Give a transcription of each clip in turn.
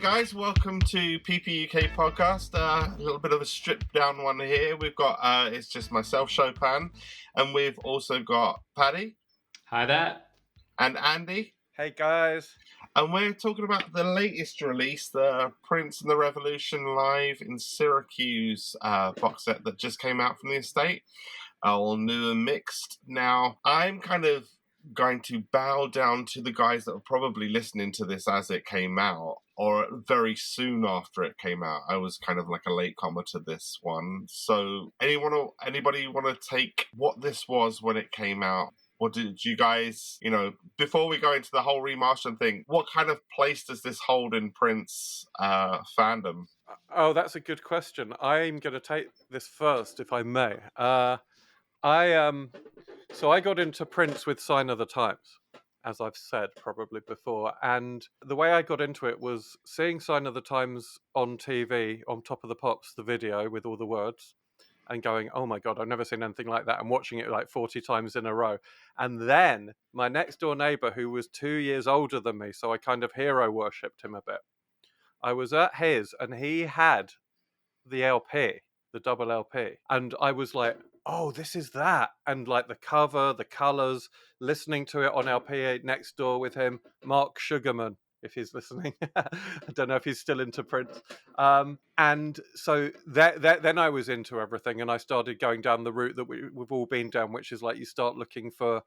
guys, welcome to PPUK Podcast. A little bit of a stripped down one here. We've got, it's just myself, Chopin, and we've also got Paddy. Hi there. And Andy. Hey guys. And we're talking about the latest release, the Prince and the Revolution Live in Syracuse box set that just came out from the estate. All new and mixed. Now, I'm kind of going to bow down to the guys that are probably listening to this as it came out, or very soon after it came out. I was kind of like a latecomer to this one. So anybody want to take what this was when it came out? What did you guys, before we go into the whole remaster thing, what kind of place does this hold in Prince fandom? Oh, that's a good question. I'm going to take this first, if I may. So I got into Prince with Sign of the Times, as I've said probably before. And the way I got into it was seeing Sign of the Times on TV, on Top of the Pops, the video with all the words, and going, oh my God, I've never seen anything like that, and watching it like 40 times in a row. And then my next door neighbor, who was 2 years older than me, so I kind of hero worshipped him a bit. I was at his, and he had the LP, the double LP. And I was like, oh, this is that. And like the cover, the colors, listening to it on LP next door with him, Mark Sugarman, if he's listening. I don't know if he's still into Prince. And so then I was into everything, and I started going down the route that we've all been down, which is like you start looking for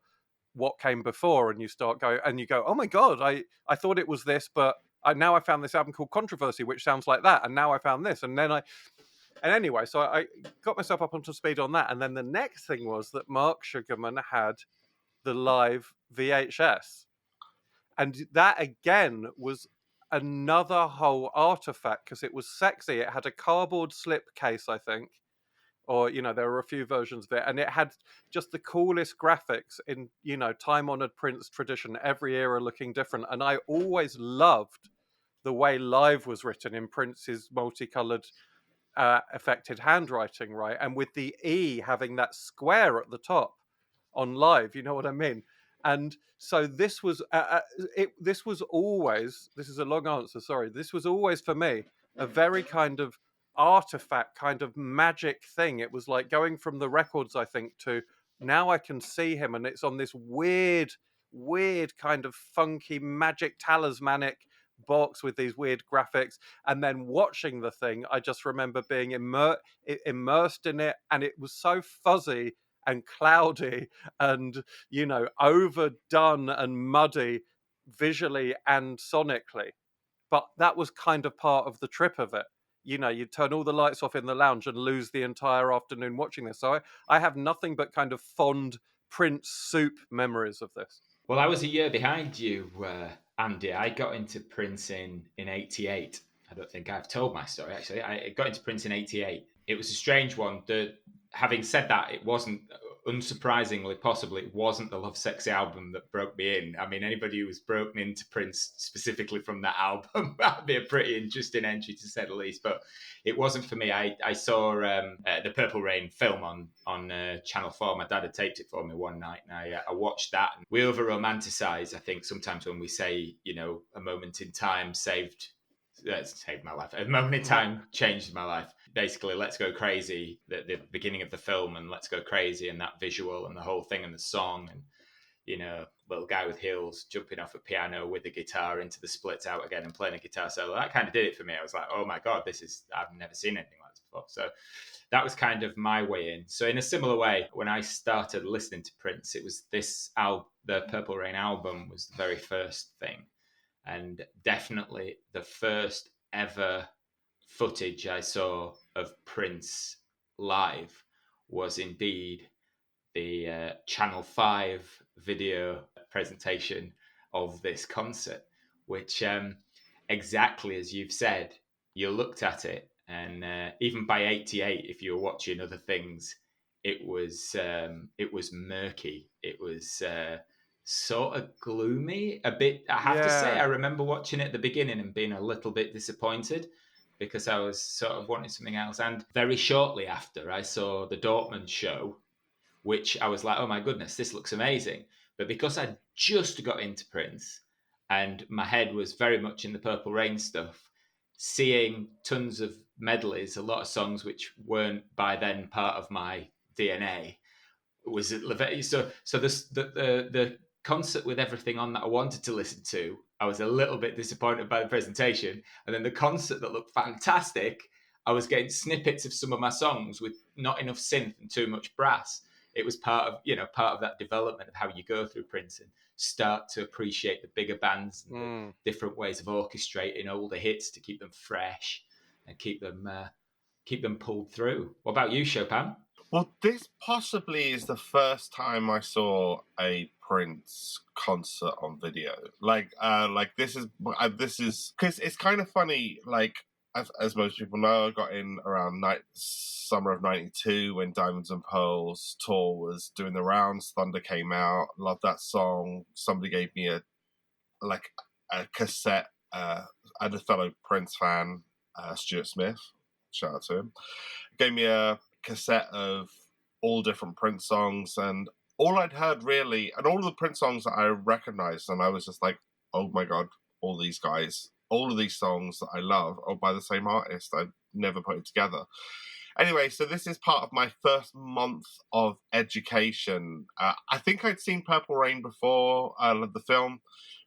what came before, and you start going, and you go, oh my God, I thought it was this, but now I found this album called Controversy, which sounds like that. And now I found this. And anyway, so I got myself up onto speed on that. And then the next thing was that Mark Sugarman had the live VHS. And that, again, was another whole artifact because it was sexy. It had a cardboard slip case, I think. Or, there were a few versions of it. And it had just the coolest graphics in, time-honored Prince tradition, every era looking different. And I always loved the way live was written in Prince's multicolored affected handwriting, right? And with the E having that square at the top on live, you know what I mean? And so this was always, this is a long answer, sorry, this was always for me a very kind of artifact, kind of magic thing. It was like going from the records, I think, to now I can see him, and it's on this weird kind of funky magic talismanic box with these weird graphics. And then watching the thing, I just remember being immersed in it, and it was so fuzzy and cloudy and overdone and muddy visually and sonically, but that was kind of part of the trip of it. You'd turn all the lights off in the lounge and lose the entire afternoon watching this. So I have nothing but kind of fond Prince soup memories of this. Well, I was a year behind you, Andy. I got into Prince in 88. I don't think I've told my story, actually. I got into Prince in 88. It was a strange one. Having said that, it wasn't, unsurprisingly, possibly, it wasn't the Love Sexy album that broke me in. I mean, anybody who was broken into Prince specifically from that album, that'd be a pretty interesting entry, to say the least. But it wasn't for me. I saw the Purple Rain film on Channel 4. My dad had taped it for me one night, and I watched that. And we over-romanticize, I think, sometimes when we say, a moment in time saved my life. A moment in time changed my life. Basically, Let's Go Crazy, the beginning of the film, and Let's Go Crazy, and that visual and the whole thing and the song, and little guy with heels jumping off a piano with a guitar into the splits out again and playing a guitar solo. That kind of did it for me. I was like, oh my God, I've never seen anything like this before. So that was kind of my way in. So in a similar way, when I started listening to Prince, it was this album, the Purple Rain album was the very first thing. And definitely the first ever footage I saw of Prince live was indeed the Channel 5 video presentation of this concert, which exactly as you've said, you looked at it, and even by 88, if you were watching other things, it was murky. It was sort of gloomy a bit. I have to say, I remember watching it at the beginning and being a little bit disappointed because I was sort of wanting something else. And very shortly after, I saw the Dortmund show, which I was like, oh my goodness, this looks amazing. But because I just got into Prince and my head was very much in the Purple Rain stuff, seeing tons of medleys, a lot of songs which weren't by then part of my DNA, was it so the concert with everything on that I wanted to listen to, I was a little bit disappointed by the presentation, and then the concert that looked fantastic, I was getting snippets of some of my songs with not enough synth and too much brass. It was part of that development of how you go through Prince and start to appreciate the bigger bands and the different ways of orchestrating older hits to keep them fresh and keep them pulled through. What about you, Chopin? Well, this possibly is the first time I saw a Prince concert on video. This is because it's kind of funny. Like, as most people know, I got in around summer of '92 when Diamonds and Pearls tour was doing the rounds. Thunder came out. Loved that song. Somebody gave me a cassette. I had a fellow Prince fan, Stuart Smith. Shout out to him. Gave me a cassette of all different Prince songs, and all I'd heard really, and all of the Prince songs that I recognized, and I was just like, oh my god, all these guys, all of these songs that I love are by the same artist. I'd never put it together. Anyway, so this is part of my first month of education. I think I'd seen Purple Rain before, the film,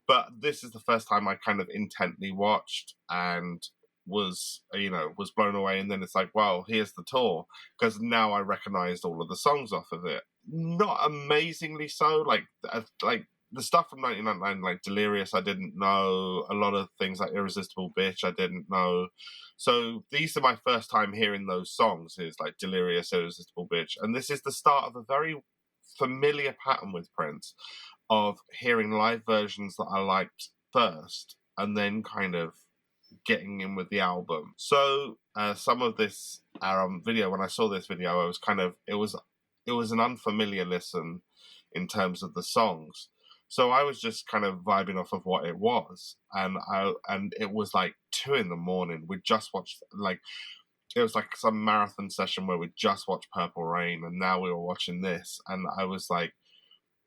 but this is the first time I kind of intently watched and was blown away. And then it's like, well, here's the tour, because now I recognized all of the songs off of it. Not amazingly so, like the stuff from 1999, like Delirious, I didn't know. A lot of things like Irresistible Bitch, I didn't know. So these are my first time hearing those songs, is like Delirious, Irresistible Bitch. And this is the start of a very familiar pattern with Prince of hearing live versions that I liked first and then kind of getting in with the album. So some of this video, when I saw this video, I was it was an unfamiliar listen in terms of the songs. So I was just kind of vibing off of what it was, and it was like 2 a.m. We just watched, like, it was like some marathon session where we just watched Purple Rain, and now we were watching this, and I was like,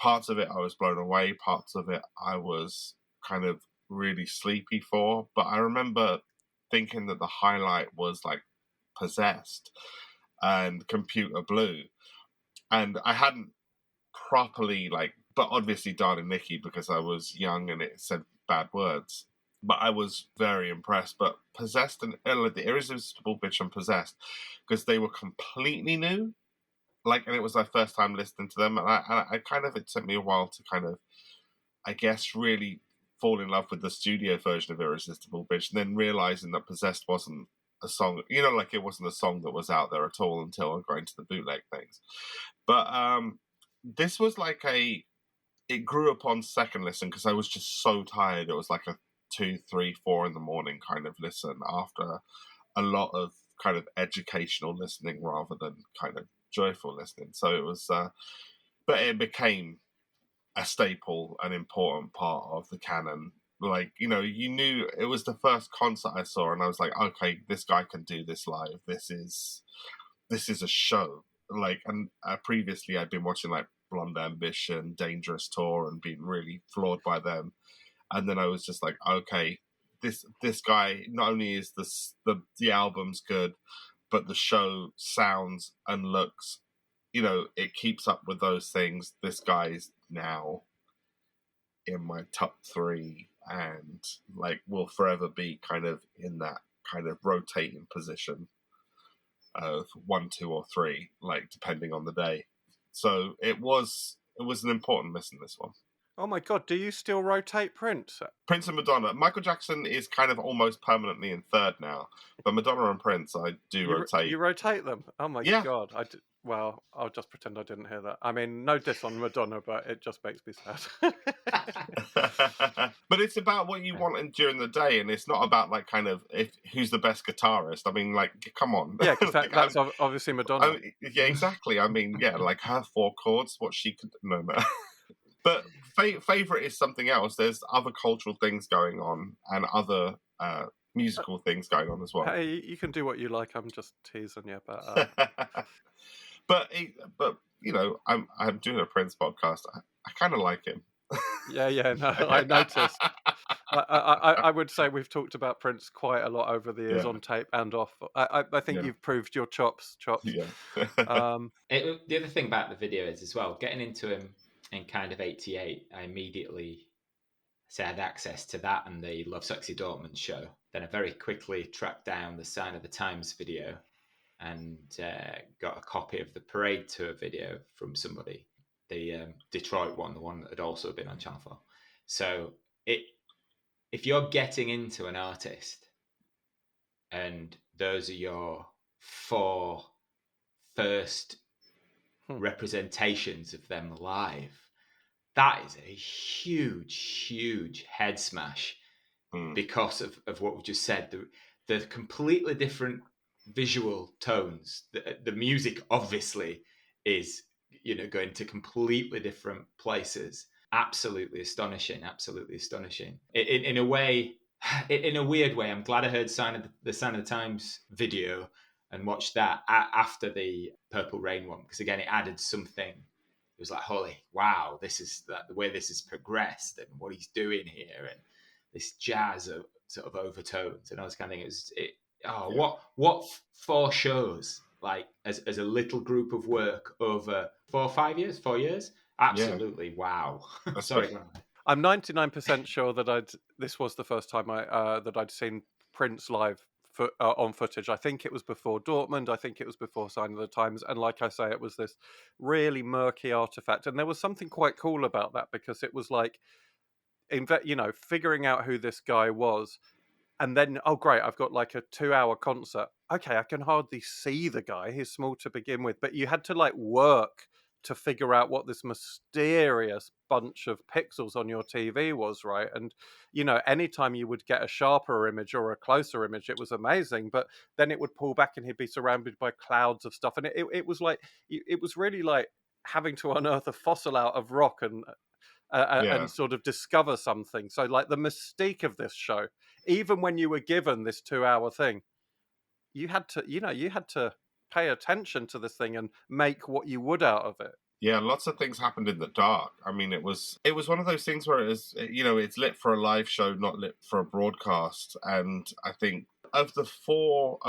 parts of it I was blown away, parts of it I was kind of really sleepy for. But I remember thinking that the highlight was like Possessed and Computer Blue, and I hadn't properly but obviously Darling Nikki, because I was young and it said bad words. But I was very impressed. But Possessed and the Irresistible Bitch and Possessed, because they were completely new, and it was my first time listening to them, and I kind of, it took me a while to kind of, I guess, really fall in love with the studio version of Irresistible Bitch, and then realizing that Possessed wasn't a song, it wasn't a song that was out there at all until I got into the bootleg things. But this was it grew upon second listen, because I was just so tired. It was like a 2, 3, 4 in the morning kind of listen after a lot of kind of educational listening rather than kind of joyful listening. So it was, but it became a staple, an important part of the canon. You knew it was the first concert I saw, and I was like, okay, this guy can do this live. This is a show. And previously I'd been watching Blonde Ambition, Dangerous Tour, and been really floored by them. And then I was just like, okay, this guy, not only is the album's good, but the show sounds and looks, it keeps up with those things. This guy's now in my top 3, and will forever be kind of in that kind of rotating position of 1, 2, or 3, depending on the day. So it was an important listen, this one. Oh my god, do you still rotate Prince? Prince and Madonna. Michael Jackson is kind of almost permanently in third now, but Madonna and Prince, I do rotate. You rotate them? Oh my god. Well, I'll just pretend I didn't hear that. I mean, no diss on Madonna, but it just makes me sad. But it's about what you want during the day, and it's not about who's the best guitarist. I mean, come on. Yeah, because that's obviously Madonna. Yeah, exactly. I mean, yeah, her 4 chords, what she could... No. But favourite is something else. There's other cultural things going on, and other musical things going on as well. Hey, you can do what you like. I'm just teasing you, but... But I'm doing a Prince podcast. I kind of like him. Yeah, no, I noticed. I would say we've talked about Prince quite a lot over the years Yeah, on tape and off. I think yeah, you've proved your chops. yeah. The other thing about the video is as well, getting into him in kind of 88, I immediately had access to that and the Love Sexy Dortmund show. Then I very quickly tracked down the Sign of the Times video and got a copy of the Parade Tour video from somebody, the Detroit one, the one that had also been on Channel 4. So if you're getting into an artist and those are your 4 first representations of them live, that is a huge head smash because of what we just said. The completely different visual tones. The music obviously is, going to completely different places. Absolutely astonishing. In a way, in a weird way, I'm glad I heard the Sign of the Times video and watched that after the Purple Rain one, because again, it added something. It was like, holy wow, this is the way this has progressed and what he's doing here, and this jazz of sort of overtones and all this kind of thing. What 4 shows, like as a little group of work over 4 years, absolutely wow. Sorry. I'm 99% sure that this was the first time that I'd seen Prince live on footage. I think it was before Dortmund. I think it was before Sign of the Times. And like I say, it was this really murky artifact. And there was something quite cool about that, because it was like, figuring out who this guy was. And then, oh, great, I've got like a 2-hour concert. Okay, I can hardly see the guy. He's small to begin with. But you had to like work to figure out what this mysterious bunch of pixels on your TV was, right? And, anytime you would get a sharper image or a closer image, it was amazing. But then it would pull back and he'd be surrounded by clouds of stuff. And it was like, it was really like having to unearth a fossil out of rock and sort of discover something. So like the mystique of this show, even when you were given this 2-hour thing, you had to pay attention to this thing and make what you would out of it. Yeah, lots of things happened in the dark. I mean, it was one of those things where it's lit for a live show, not lit for a broadcast. And I think of those 4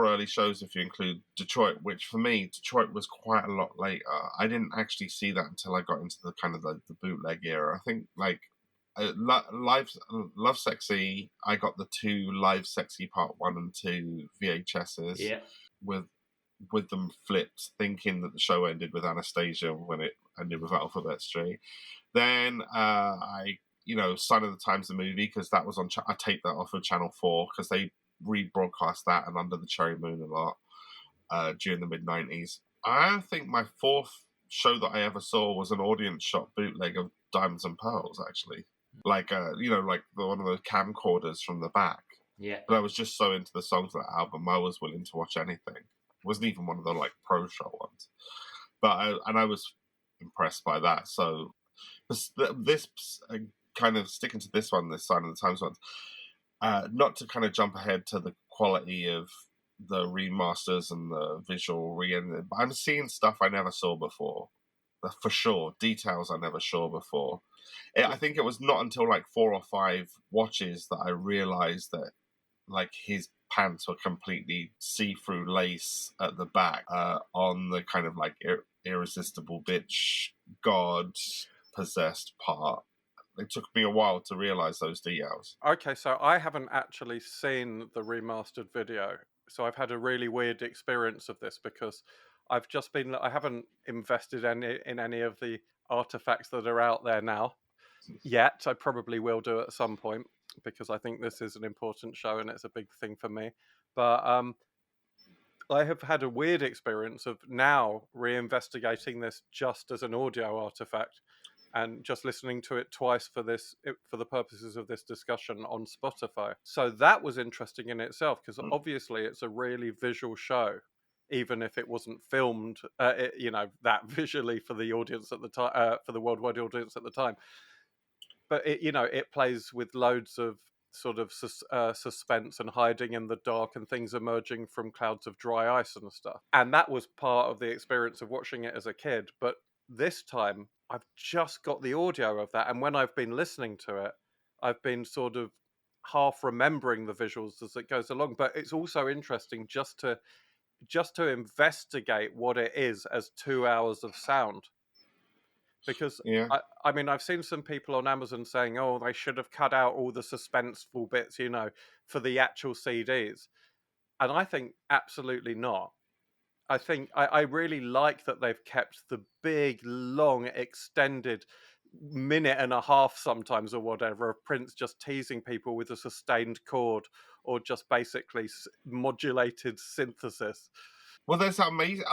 early shows, if you include Detroit, which for me, Detroit was quite a lot later. I didn't actually see that until I got into the kind of the bootleg era. I think like Love Sexy, I got the 2 Live Sexy Part 1 and 2 VHSs with them flipped, thinking that the show ended with Anastasia when it ended with Alphabet Street. Then I Sign of the Times, the movie, because that was on. I taped that off of Channel 4 because they rebroadcast that and Under the Cherry Moon a lot during the mid-90s. I think my 4th show that I ever saw was an audience shot bootleg of Diamonds and Pearls, actually. Like like one of those camcorders from the back. Yeah. But I was just so into the songs of that album, I was willing to watch anything. Wasn't even one of the like pro show ones, but I was impressed by that. So this kind of sticking to this one, this Sign of the Times one, not to kind of jump ahead to the quality of the remasters and the visual but I'm seeing stuff I never saw before, for sure. Details I never saw before. I think it was not until like 4 or 5 watches that I realized that like his pants were completely see-through lace at the back on the kind of like irresistible bitch god possessed part. It took me a while to realize those details. Okay, so I haven't actually seen the remastered video, so I've had a really weird experience of this, because I haven't invested in any of the artifacts that are out there now yet. I probably will do at some point, because I think this is an important show and it's a big thing for me. But I have had a weird experience of now reinvestigating this just as an audio artifact and just listening to it twice for the purposes of this discussion on Spotify. So that was interesting in itself, because obviously it's a really visual show, even if it wasn't filmed, that visually for the audience at the time, for the worldwide audience at the time. But it plays with loads of sort of suspense and hiding in the dark and things emerging from clouds of dry ice and stuff. And that was part of the experience of watching it as a kid. But this time I've just got the audio of that, and when I've been listening to it, I've been sort of half remembering the visuals as it goes along. But it's also interesting just to investigate what it is as 2 hours of sound, because Yeah. I mean, I've seen some people on Amazon saying, oh, they should have cut out all the suspenseful bits, for the actual CDs. And I think absolutely not. I think I really like that they've kept the big, long, extended minute and a half sometimes or whatever of Prince just teasing people with a sustained chord or just basically modulated synthesis. Well, there's that amazing,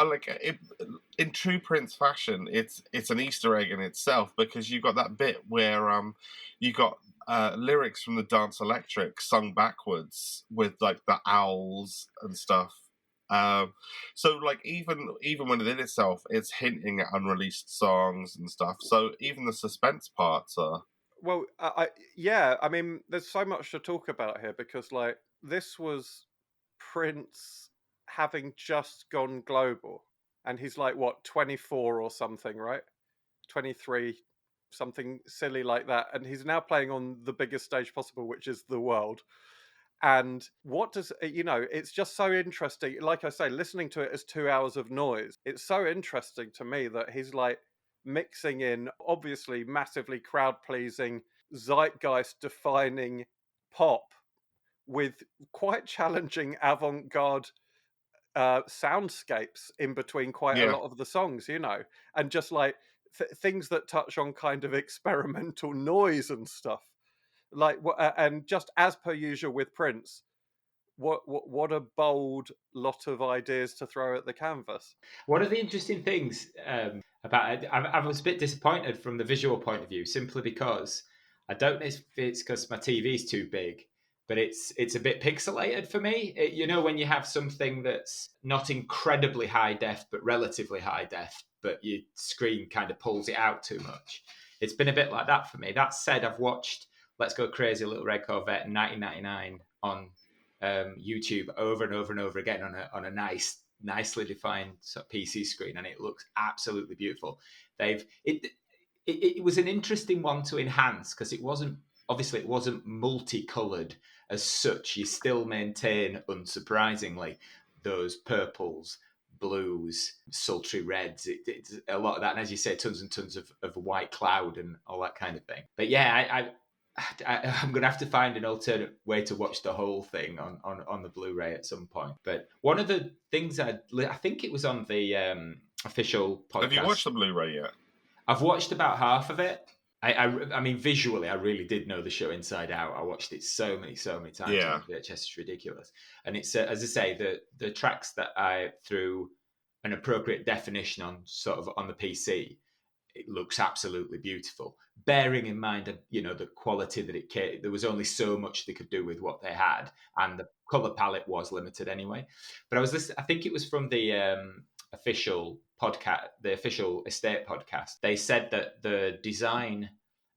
in true Prince fashion, it's an Easter egg in itself, because you got that bit where you got lyrics from the Dance Electric sung backwards with like the owls and stuff. So like even when in itself, it's hinting at unreleased songs and stuff. So even the suspense parts are. Well, I mean, there's so much to talk about here because, like, this was Prince having just gone global, and he's like, what, 24 or something, right? 23, something silly like that, and he's now playing on the biggest stage possible, which is the world. And what does it's just so interesting. Like I say, listening to it as 2 hours of noise, it's so interesting to me that he's like mixing in obviously massively crowd pleasing, zeitgeist defining pop with quite challenging avant-garde soundscapes in between quite a Yeah. lot of the songs, and just like things that touch on kind of experimental noise and stuff. Like, and just as per usual with Prince, what a bold lot of ideas to throw at the canvas. One of the interesting things about it, I was a bit disappointed from the visual point of view, simply because I don't know if it's because my TV's too big, but it's a bit pixelated for me. When you have something that's not incredibly high def, but relatively high def, but your screen kind of pulls it out too much. It's been a bit like that for me. That said, I've watched Let's Go Crazy Little Red Corvette in 1999 on YouTube over and over and over again on a nicely defined sort of PC screen, and it looks absolutely beautiful. It was an interesting one to enhance because it wasn't multicolored as such. You still maintain, unsurprisingly, those purples, blues, sultry reds. It's a lot of that, and as you say, tons and tons of white cloud and all that kind of thing. But yeah, I'm going to have to find an alternate way to watch the whole thing on the Blu-ray at some point. But one of the things I think it was on the official podcast. Have you watched the Blu-ray yet? I've watched about half of it. I mean, visually, I really did know the show inside out. I watched it so many times on VHS. It's ridiculous. And it's, as I say, the tracks that I threw an appropriate definition on, sort of on the PC, it looks absolutely beautiful. Bearing in mind, the quality that there was only so much they could do with what they had, and the color palette was limited anyway. But I think it was from the official podcast, the official Estate podcast. They said that the design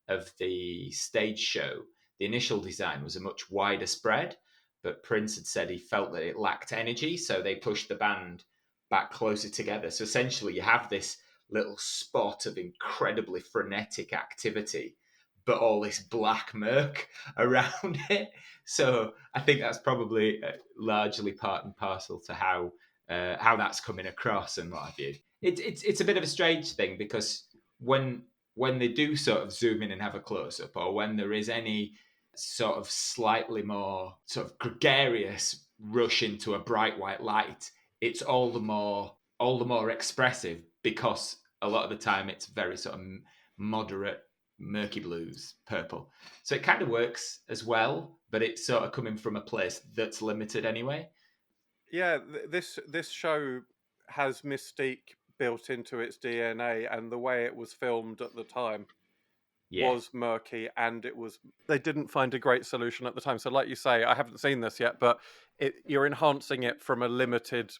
of the stage show, the initial design was a much wider spread, but Prince had said he felt that it lacked energy, so they pushed the band back closer together. So essentially, you have this little spot of incredibly frenetic activity, but all this black murk around it. So I think that's probably largely part and parcel to how that's coming across and what have you. It's a bit of a strange thing because when they do sort of zoom in and have a close up, or when there is any sort of slightly more sort of gregarious rush into a bright white light, it's all the more expressive, because a lot of the time it's very sort of moderate murky blues, purple. So it kind of works as well, but it's sort of coming from a place that's limited anyway. Yeah, this show has mystique built into its DNA, and the way it was filmed at the time was murky, and they didn't find a great solution at the time. So like you say, I haven't seen this yet, but you're enhancing it from a limited.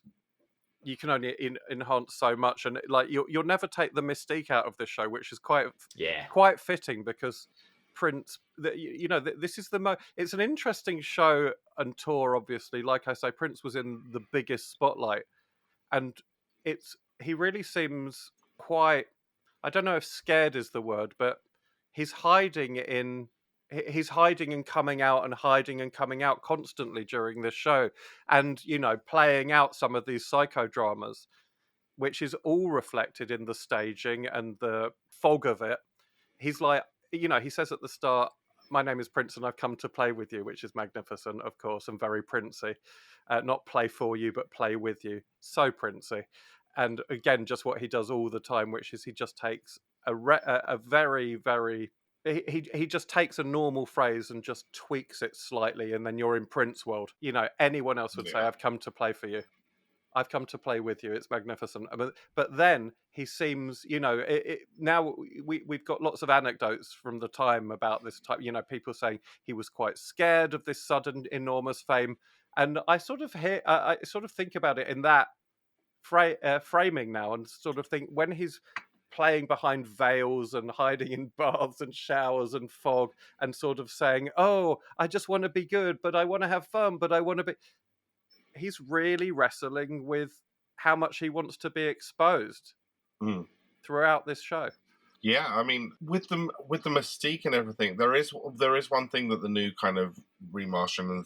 You can only enhance so much, and like you'll never take the mystique out of this show, which is quite fitting because Prince. This is it's an interesting show and tour. Obviously, like I say, Prince was in the biggest spotlight, and he really seems quite I don't know if scared is the word, but he's hiding and coming out and hiding and coming out constantly during this show, and playing out some of these psychodramas, which is all reflected in the staging and the fog of it. He's like, he says at the start, "My name is Prince and I've come to play with you," which is magnificent, of course, and very Princey. Not play for you, but play with you. So Princey. And again, just what he does all the time, which is he just takes a very, very... He just takes a normal phrase and just tweaks it slightly, and then you're in Prince world. Anyone else would say, "I've come to play for you. I've come to play with you." It's magnificent. But then he seems, now we've got lots of anecdotes from the time about this type, people saying he was quite scared of this sudden enormous fame. And I sort of think about it in that framing now, and sort of think when he's playing behind veils and hiding in baths and showers and fog and sort of saying, "Oh, I just want to be good, but I want to have fun, but I want to be..." He's really wrestling with how much he wants to be exposed throughout this show. Yeah, I mean, with the mystique and everything, there is one thing that the new kind of remastering,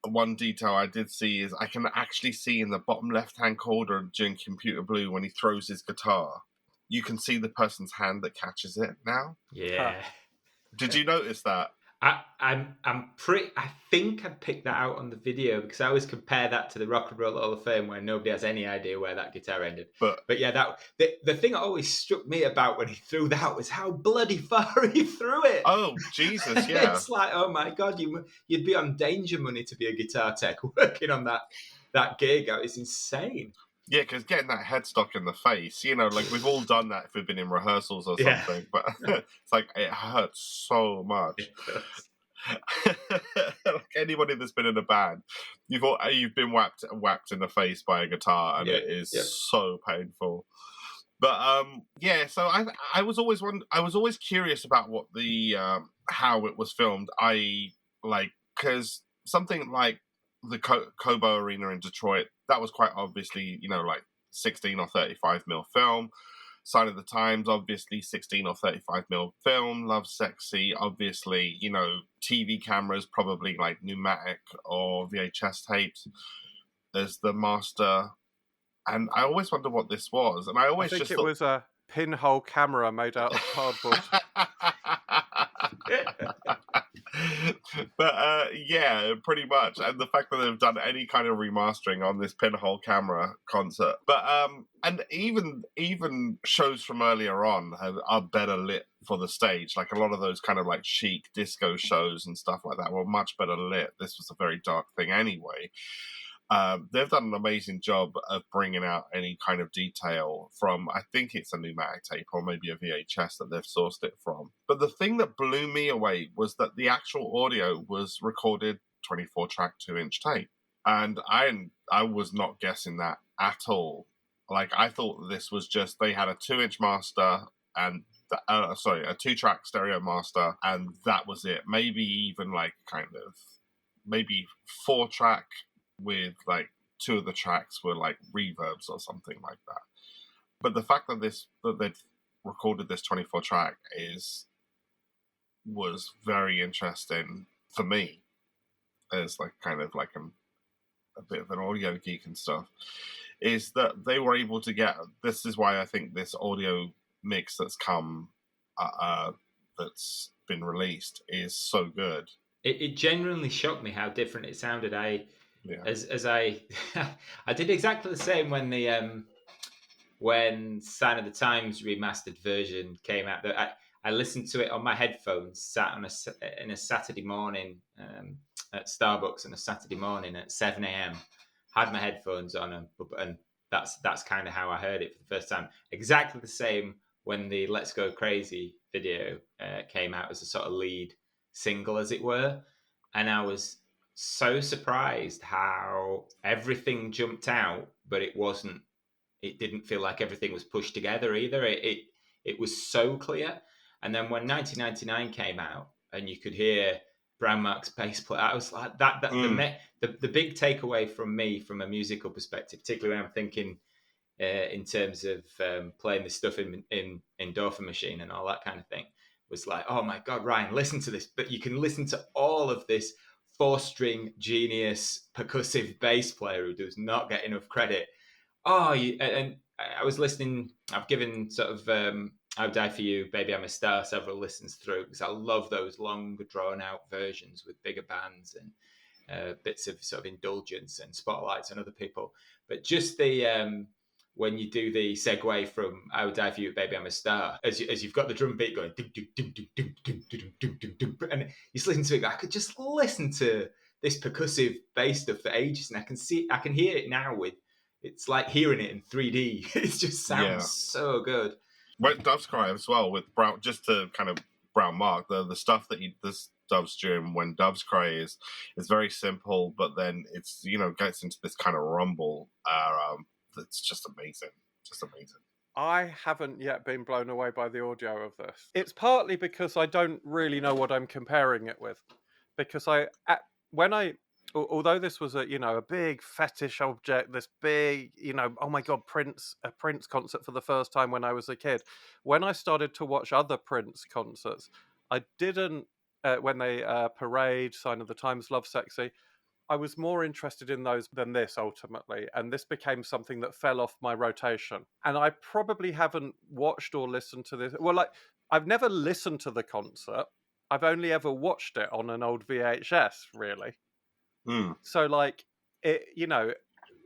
one detail I did see is I can actually see in the bottom left-hand corner during Computer Blue when he throws his guitar, you can see the person's hand that catches it now. Yeah. Did you notice that? I think I picked that out on the video, because I always compare that to the Rock and Roll Hall of Fame, where nobody has any idea where that guitar ended. But yeah, the thing that always struck me about when he threw that was how bloody far he threw it. Oh, Jesus, yeah. It's like, oh my God, you'd be on danger money to be a guitar tech working on that gig. It's insane. Yeah, because getting that headstock in the face, like we've all done that if we've been in rehearsals or something, but it's like it hurts so much. Like anybody that's been in a band, you've been whacked in the face by a guitar, and it is so painful. But so I was always curious about what the how it was filmed. Because something like the Cobo Arena in Detroit, that was quite obviously, like 16 or 35 mil film. Sign of the Times, obviously 16 or 35 mil film. Love Sexy, obviously, TV cameras, probably like pneumatic or VHS tapes. There's the master. And I always wonder what this was. And I think it was a pinhole camera made out of cardboard. But yeah, pretty much. And the fact that they've done any kind of remastering on this pinhole camera concert. But and even shows from earlier on are better lit for the stage. Like a lot of those kind of like chic disco shows and stuff like that were much better lit. This was a very dark thing anyway. They've done an amazing job of bringing out any kind of detail from, I think it's a pneumatic tape or maybe a VHS that they've sourced it from. But the thing that blew me away was that the actual audio was recorded 24-track 2-inch tape. And I was not guessing that at all. Like, I thought this was just, they had a 2-inch master and a 2-track stereo master, and that was it. Maybe even like maybe 4-track with like 2 of the tracks were like reverbs or something like that. But the fact that they've recorded this 24-track was very interesting for me, as like kind of like a bit of an audio geek and stuff, is that they were able to get, this is why I think this audio mix that's that's been released is so good. It genuinely shocked me how different it sounded. As I did exactly the same when Sign of the Times remastered version came out. I listened to it on my headphones, sat in a Saturday morning at Starbucks on a Saturday morning at 7 a.m. Had my headphones on, and that's kind of how I heard it for the first time. Exactly the same when the Let's Go Crazy video came out as a sort of lead single, as it were, and I was so surprised how everything jumped out, but it didn't feel like everything was pushed together either. It was so clear. And then when 1999 came out and you could hear Brown Mark's bass play, I was like, the big takeaway from me from a musical perspective, particularly when I'm thinking in terms of playing this stuff in Endorphin Machine and all that kind of thing, was like, oh my God, Ryan, listen to this. But you can listen to all of this 4-string genius percussive bass player who does not get enough credit. And I was listening, I've given sort of I'll Die For You, Baby I'm a Star several listens through, because I love those long drawn out versions with bigger bands and bits of sort of indulgence and spotlights on other people. But just the when you do the segue from I Would Die For You, Baby I'm a Star, as you've got the drum beat going, and you listen to it, I could just listen to this percussive bass stuff for ages, and I can hear it now with, it's like hearing it in 3D. It just sounds so good. Well, Doves Cry as well with Brown, just to kind of Brown Mark, the stuff that this Doves doing when Doves Cry is very simple, but then it's, gets into this kind of rumble. It's just amazing. Just amazing. I haven't yet been blown away by the audio of this. It's partly because I don't really know what I'm comparing it with. Because although this was a big fetish object, this big, oh my God, a Prince concert for the first time when I was a kid. When I started to watch other Prince concerts, I didn't, when they Parade, Sign of the Times, Love Sexy, I was more interested in those than this ultimately. And this became something that fell off my rotation. And I probably haven't watched or listened to this. Well, I've never listened to the concert. I've only ever watched it on an old VHS, really. So it,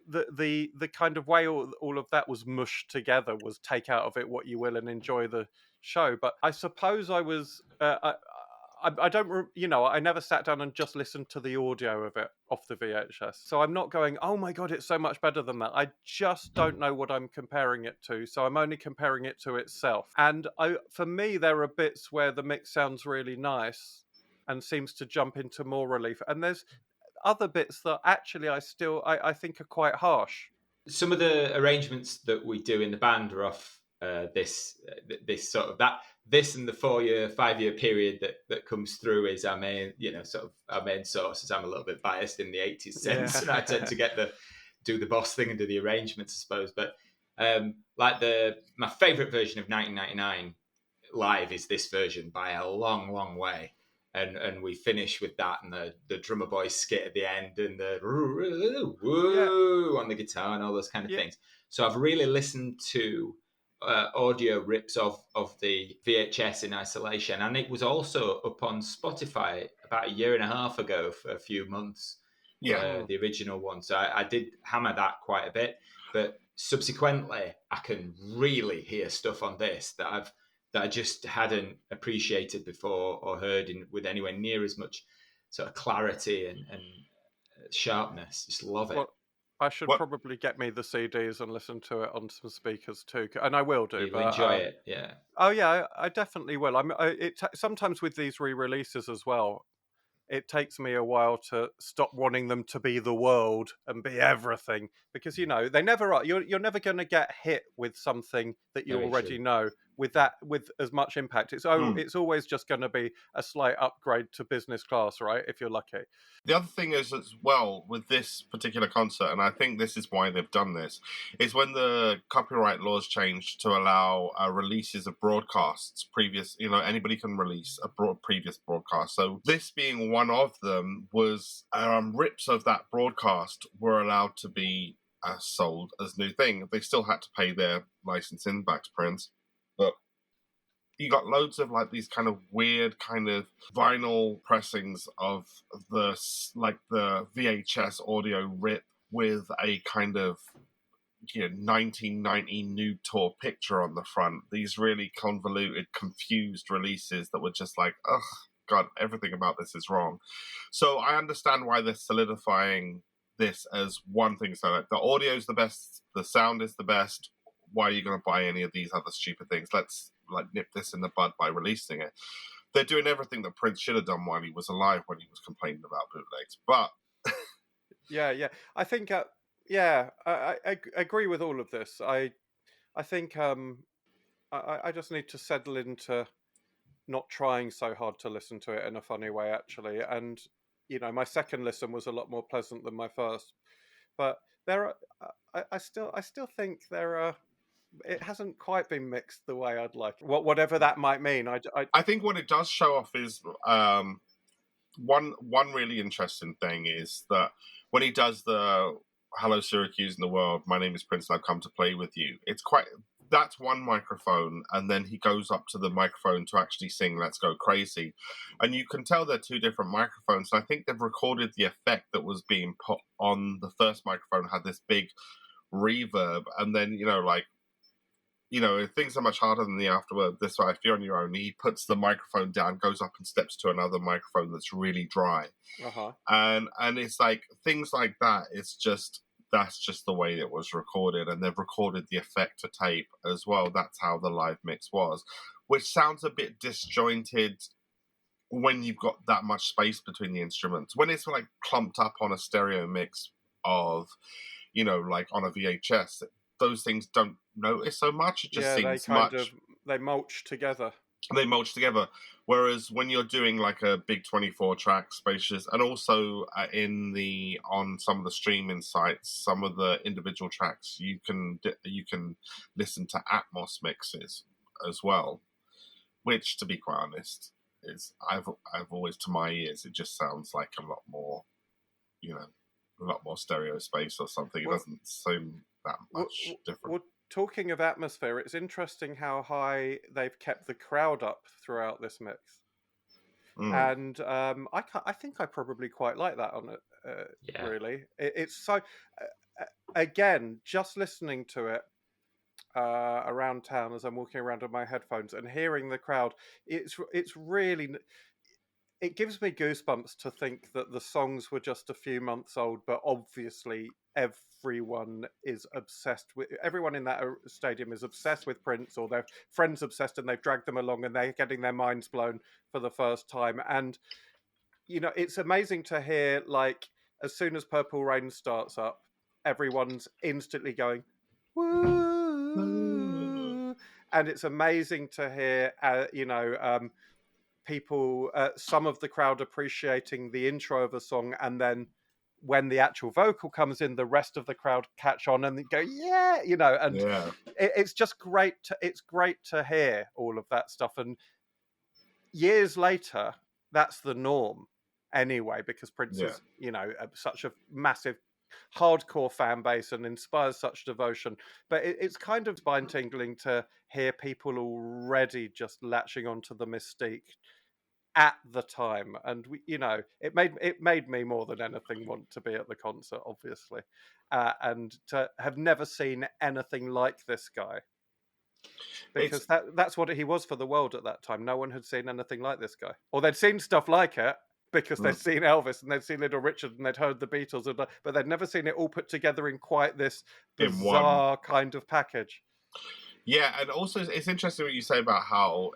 the kind of way all of that was mushed together was take out of it what you will and enjoy the show. But I suppose I was, I don't, I never sat down and just listened to the audio of it off the VHS. So I'm not going, oh my God, it's so much better than that. I just don't know what I'm comparing it to. So I'm only comparing it to itself. And for me, there are bits where the mix sounds really nice and seems to jump into more relief. And there's other bits that actually I think are quite harsh. Some of the arrangements that we do in the band are off this sort of this and the 5-year period that comes through is our main, sort of our main source. As I'm a little bit biased in the 80s sense, and I tend to do the boss thing and do the arrangements, I suppose. But my favourite version of 1999 live is this version by a long, long way. And we finish with that and the drummer boy skit at the end and the woo on the guitar and all those kind of things. So I've really listened to audio rips of the VHS in isolation, and it was also up on Spotify about 1.5 years ago for a few months. The original one. So I did hammer that quite a bit, but subsequently I can really hear stuff on this that I just hadn't appreciated before or heard with anywhere near as much sort of clarity and sharpness. Just love it. Well, I should probably get me the CDs and listen to it on some speakers too, and I will do. You'll enjoy it, yeah. Oh yeah, I definitely will. Sometimes with these re-releases as well, it takes me a while to stop wanting them to be the world and be everything, because they never are. You're never going to get hit with something that you already know with as much impact. It's always just going to be a slight upgrade to business class, right? If you're lucky. The other thing is as well with this particular concert, and I think this is why they've done this, is when the copyright laws changed to allow releases of broadcasts. Anybody can release a previous broadcast. So this being one of them was rips of that broadcast were allowed to be sold as new thing. They still had to pay their licensing back to Prince, but you got loads of these kind of weird kind of vinyl pressings of the VHS audio rip with a kind of 1990 nude tour picture on the front. These really convoluted, confused releases that were just like, ugh, God, everything about this is wrong. So I understand why they're solidifying this as one thing. So the audio's the best, the sound is the best. Why are you going to buy any of these other stupid things? Let's nip this in the bud by releasing it. They're doing everything that Prince should have done while he was alive, when he was complaining about bootlegs. But yeah, I think I agree with all of this. I think I just need to settle into not trying so hard to listen to it in a funny way, actually. And my second listen was a lot more pleasant than my first. But I still think there are. It hasn't quite been mixed the way I'd like. Whatever that might mean. I think what it does show off is one really interesting thing is that when he does the "Hello Syracuse in the World, my name is Prince and I've come to play with you," that's one microphone, and then he goes up to the microphone to actually sing "Let's Go Crazy," and you can tell they're two different microphones. I think they've recorded the effect that was being put on the first microphone, had this big reverb, and then things are much harder than the afterword. This way, if you're on your own, he puts the microphone down, goes up and steps to another microphone that's really dry. And it's like things like that. That's just the way it was recorded, and they've recorded the effect to tape as well. That's how the live mix was, which sounds a bit disjointed when you've got that much space between the instruments. When it's like clumped up on a stereo mix of, like on a VHS, those things don't notice so much. It just seems they mulch together. They mulch together. Whereas when you're doing like a big 24-track spacious, and also on some of the streaming sites, some of the individual tracks you can listen to Atmos mixes as well, which, to be quite honest, is I've always, to my ears, it just sounds like a lot more stereo space or something. It doesn't seem that much different. Well, talking of atmosphere, it's interesting how high they've kept the crowd up throughout this mix. And I think I probably quite like that on it. Really, it's so. Again, just listening to it around town as I'm walking around on my headphones and hearing the crowd, it's really. It gives me goosebumps to think that the songs were just a few months old, but obviously everyone in that stadium is obsessed with Prince, or their friends obsessed, and they've dragged them along and they're getting their minds blown for the first time. And, it's amazing to hear, like, as soon as Purple Rain starts up, everyone's instantly going, woo! And it's amazing to hear, people, some of the crowd appreciating the intro of a song, and then when the actual vocal comes in, the rest of the crowd catch on and go, yeah, and it's just great. It's great to hear all of that stuff. And years later, that's the norm anyway, because Prince is, such a massive hardcore fan base and inspires such devotion. But it's kind of spine-tingling to hear people already just latching onto the mystique at the time, and it made me more than anything want to be at the concert, obviously, and to have never seen anything like this guy, because that's what he was for the world at that time. No one had seen anything like this guy, or they'd seen stuff like it because they'd seen Elvis and they'd seen Little Richard and they'd heard the Beatles, but they'd never seen it all put together in quite this bizarre kind of package. Yeah, and also it's interesting what you say about how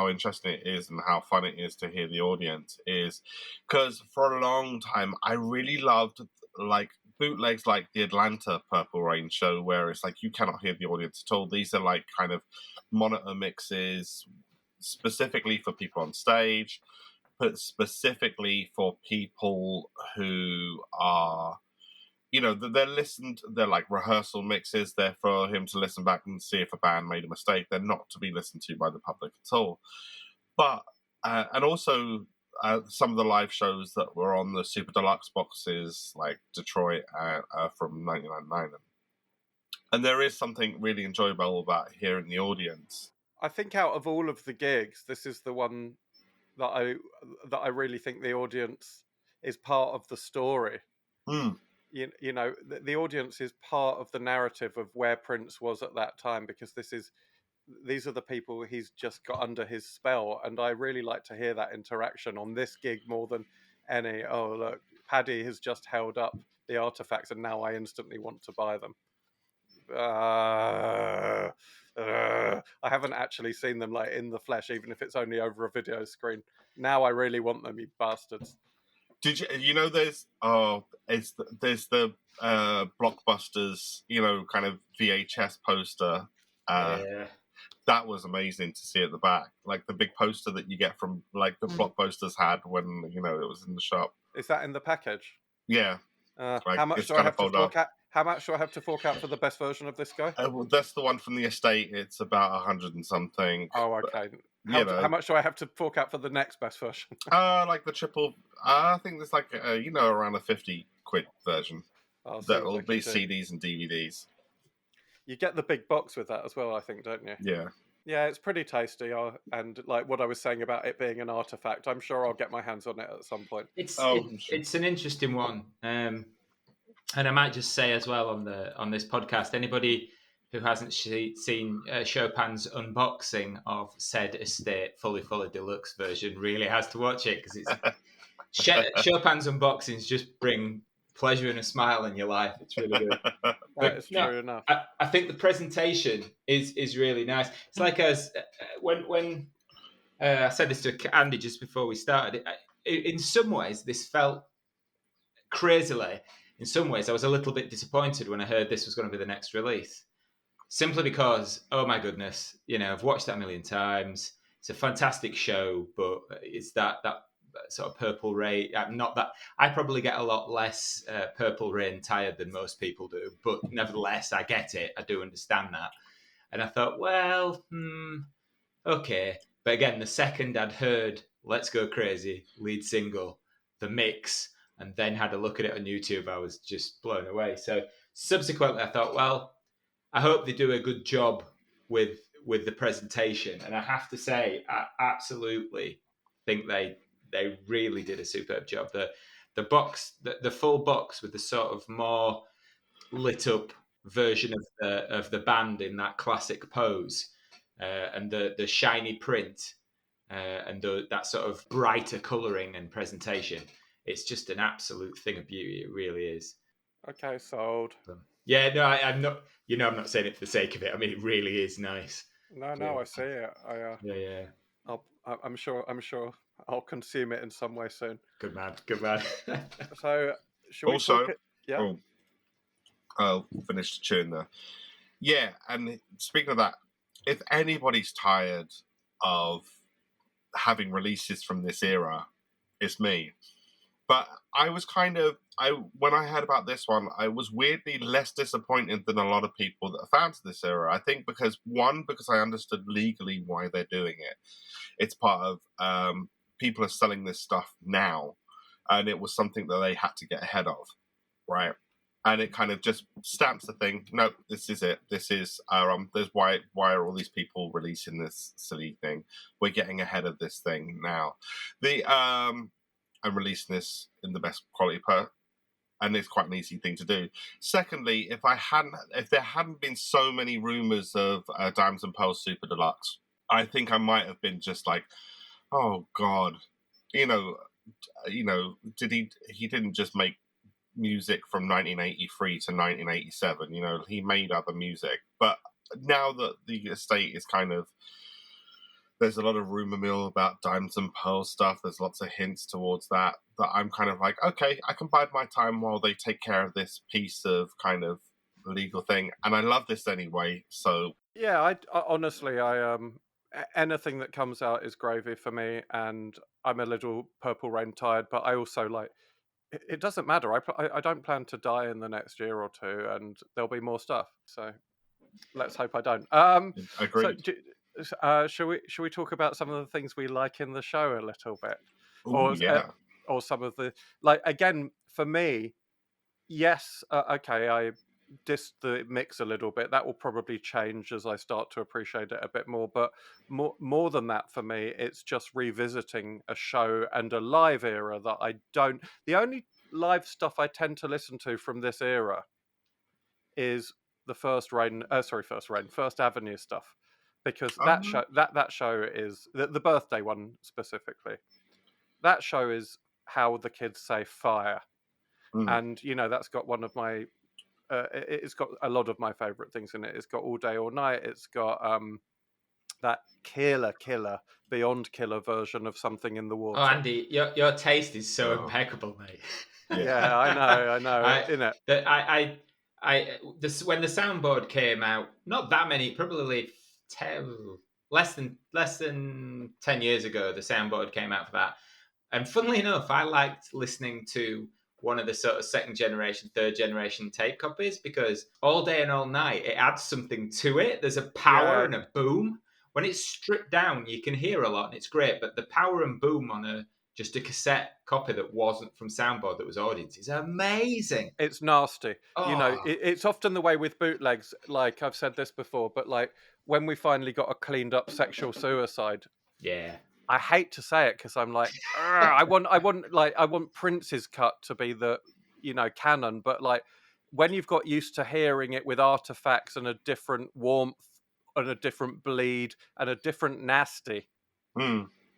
interesting it is and how fun it is to hear the audience, is because for a long time I really loved like bootlegs like the Atlanta Purple Rain show, where it's like you cannot hear the audience at all. These are like kind of monitor mixes specifically for people on stage, but specifically for people who are, they're like rehearsal mixes. They're for him to listen back and see if a band made a mistake. They're not to be listened to by the public at all. But, and also some of the live shows that were on the Super Deluxe boxes, like Detroit from 1999. And there is something really enjoyable about hearing the audience. I think out of all of the gigs, this is the one that I really think the audience is part of the story. The audience is part of the narrative of where Prince was at that time, because these are the people he's just got under his spell, and I really like to hear that interaction on this gig more than any. Oh, look, Paddy has just held up the artifacts and now I instantly want to buy them. I haven't actually seen them like in the flesh, even if it's only over a video screen. Now I really want them, you bastards. Did you there's the Blockbusters, kind of VHS poster. That was amazing to see at the back, like the big poster that you get from like the Blockbusters had when it was in the shop. Is that in the package? Yeah. How much do I have to fork out? How much do I have to fork out for the best version of this guy? Well, that's the one from the estate. It's about 100 and something. Oh, okay. You How much do I have to fork out for the next best version? Like the triple. I think there's like around a 50 quid version. I'll see That what will I be can do. CDs and DVDs. You get the big box with that as well, I think, don't you? Yeah. Yeah, it's pretty tasty. And like what I was saying about it being an artifact, I'm sure I'll get my hands on it at some point. It's sure. it's an interesting one, and I might just say as well on this podcast, anybody who hasn't seen Chopin's unboxing of said estate fully deluxe version really has to watch it, because it's Chopin's unboxings just bring pleasure and a smile in your life. It's really good. That is true enough. I think the presentation is really nice. It's like when I said this to Andy just before we started. In some ways, this felt crazily. In some ways, I was a little bit disappointed when I heard this was going to be the next release. Simply because, oh my goodness, I've watched that a million times. It's a fantastic show, but it's that sort of Purple Rain. Not that I probably get a lot less Purple Rain tired than most people do, but nevertheless, I get it. I do understand that. And I thought, well, okay. But again, the second I'd heard Let's Go Crazy, lead single, the mix, and then had a look at it on YouTube, I was just blown away. So subsequently, I thought, well, I hope they do a good job with the presentation. And I have to say, I absolutely think they really did a superb job. The box, the full box with the sort of more lit up version of the band in that classic pose, and the shiny print, and that sort of brighter colouring and presentation. It's just an absolute thing of beauty. It really is. Okay, sold. Yeah, no, I'm not. I'm not saying it for the sake of it. I mean, it really is nice. No, Yeah. I see it. Yeah. I'm sure I'll consume it in some way soon. Good man. So, should we Also, talk it? Yeah. Oh, I'll finish the tune there. Yeah, and speaking of that, if anybody's tired of having releases from this era, it's me. But I was when I heard about this one, I was weirdly less disappointed than a lot of people that are fans of this era. I think because I understood legally why they're doing it. It's part of people are selling this stuff now, and it was something that they had to get ahead of, right? And it kind of just stamps the thing. No, this is it. This is there's why are all these people releasing this silly thing? We're getting ahead of this thing now. I'm releasing this in the best quality and it's quite an easy thing to do. Secondly, if there hadn't been so many rumors of Diamonds and Pearls Super Deluxe, I think I might have been just like, oh God, he didn't just make music from 1983 to 1987. He made other music. But now that the estate is kind of, there's a lot of rumor mill about Diamonds and Pearls stuff. There's lots of hints towards that I'm kind of like, okay, I can bide my time while they take care of this piece of kind of legal thing. And I love this anyway. So yeah, I honestly, anything that comes out is gravy for me, and I'm a little Purple Rain tired, but I also like. It doesn't matter. I don't plan to die in the next year or two, and there'll be more stuff. So let's hope I don't. Agreed. So, shall we talk about some of the things we like in the show a little bit? Ooh, yeah. Or some of the, again, for me, yes, okay, I dissed the mix a little bit. That will probably change as I start to appreciate it a bit more. But more than that, for me, it's just revisiting a show and a live era that I don't. The only live stuff I tend to listen to from this era is the First Avenue stuff, because that show is the birthday one specifically. That show is how the kids say fire. And that's got one of my it's got a lot of my favorite things in it. It's got All Day All Night. It's got that killer beyond killer version of Something in the Water. Oh, Andy, your taste is so impeccable, mate. Yeah, I know. When the soundboard came out, not that many, probably less than 10 years ago, the soundboard came out for that. And funnily enough, I liked listening to one of the sort of second generation, third generation tape copies, because All Day and All Night, it adds something to it. There's a power and a boom. When it's stripped down, you can hear a lot and it's great, but the power and boom on just a cassette copy that wasn't from soundboard, that was audience, is amazing. It's nasty. You know, Oh. it's often the way with bootlegs, like I've said this before, but like when we finally got a cleaned up Sexual Suicide, Yeah. I hate to say it because I'm like, I want Prince's cut to be the, you know, canon, but like when you've got used to hearing it with artifacts and a different warmth and a different bleed and a different nasty,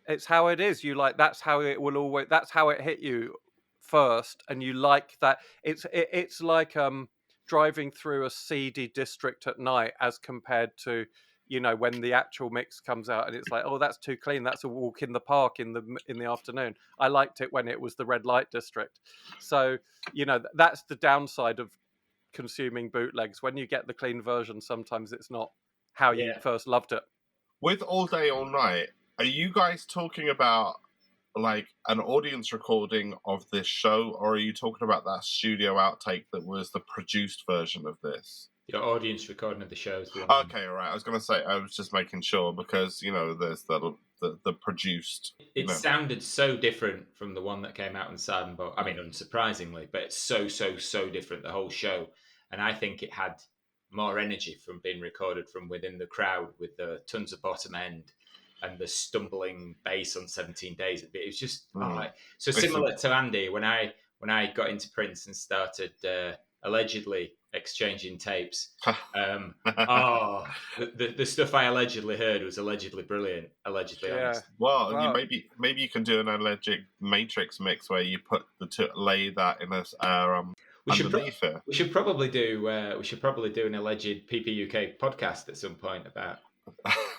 it's how it is. You like, that's how it will always, that's how it hit you first, and you like that. It's like driving through a seedy district at night as compared to, you know, when the actual mix comes out and it's like, oh, that's too clean, that's a walk in the park in the afternoon. I liked it when it was the red light district. So, you know, that's the downside of consuming bootlegs. When you get the clean version, sometimes it's not how you first loved it. With All Day All Night, are you guys talking about like an audience recording of this show, or are you talking about that studio outtake that was the produced version of this? Your audience recording of the shows. Okay, all right. I was going to say, I was just making sure because, you know, there's the produced. It sounded so different from the one that came out in Silent. I mean, unsurprisingly, but it's so different, the whole show. And I think it had more energy from being recorded from within the crowd with the tons of bottom end and the stumbling bass on 17 Days. It was just so similar to Andy when I got into Prince and started allegedly exchanging tapes. The stuff I allegedly heard was allegedly brilliant. Allegedly honest. Well, maybe you can do an alleged Matrix mix where you put lay that in a underneath it. We should probably do an alleged PPUK podcast at some point about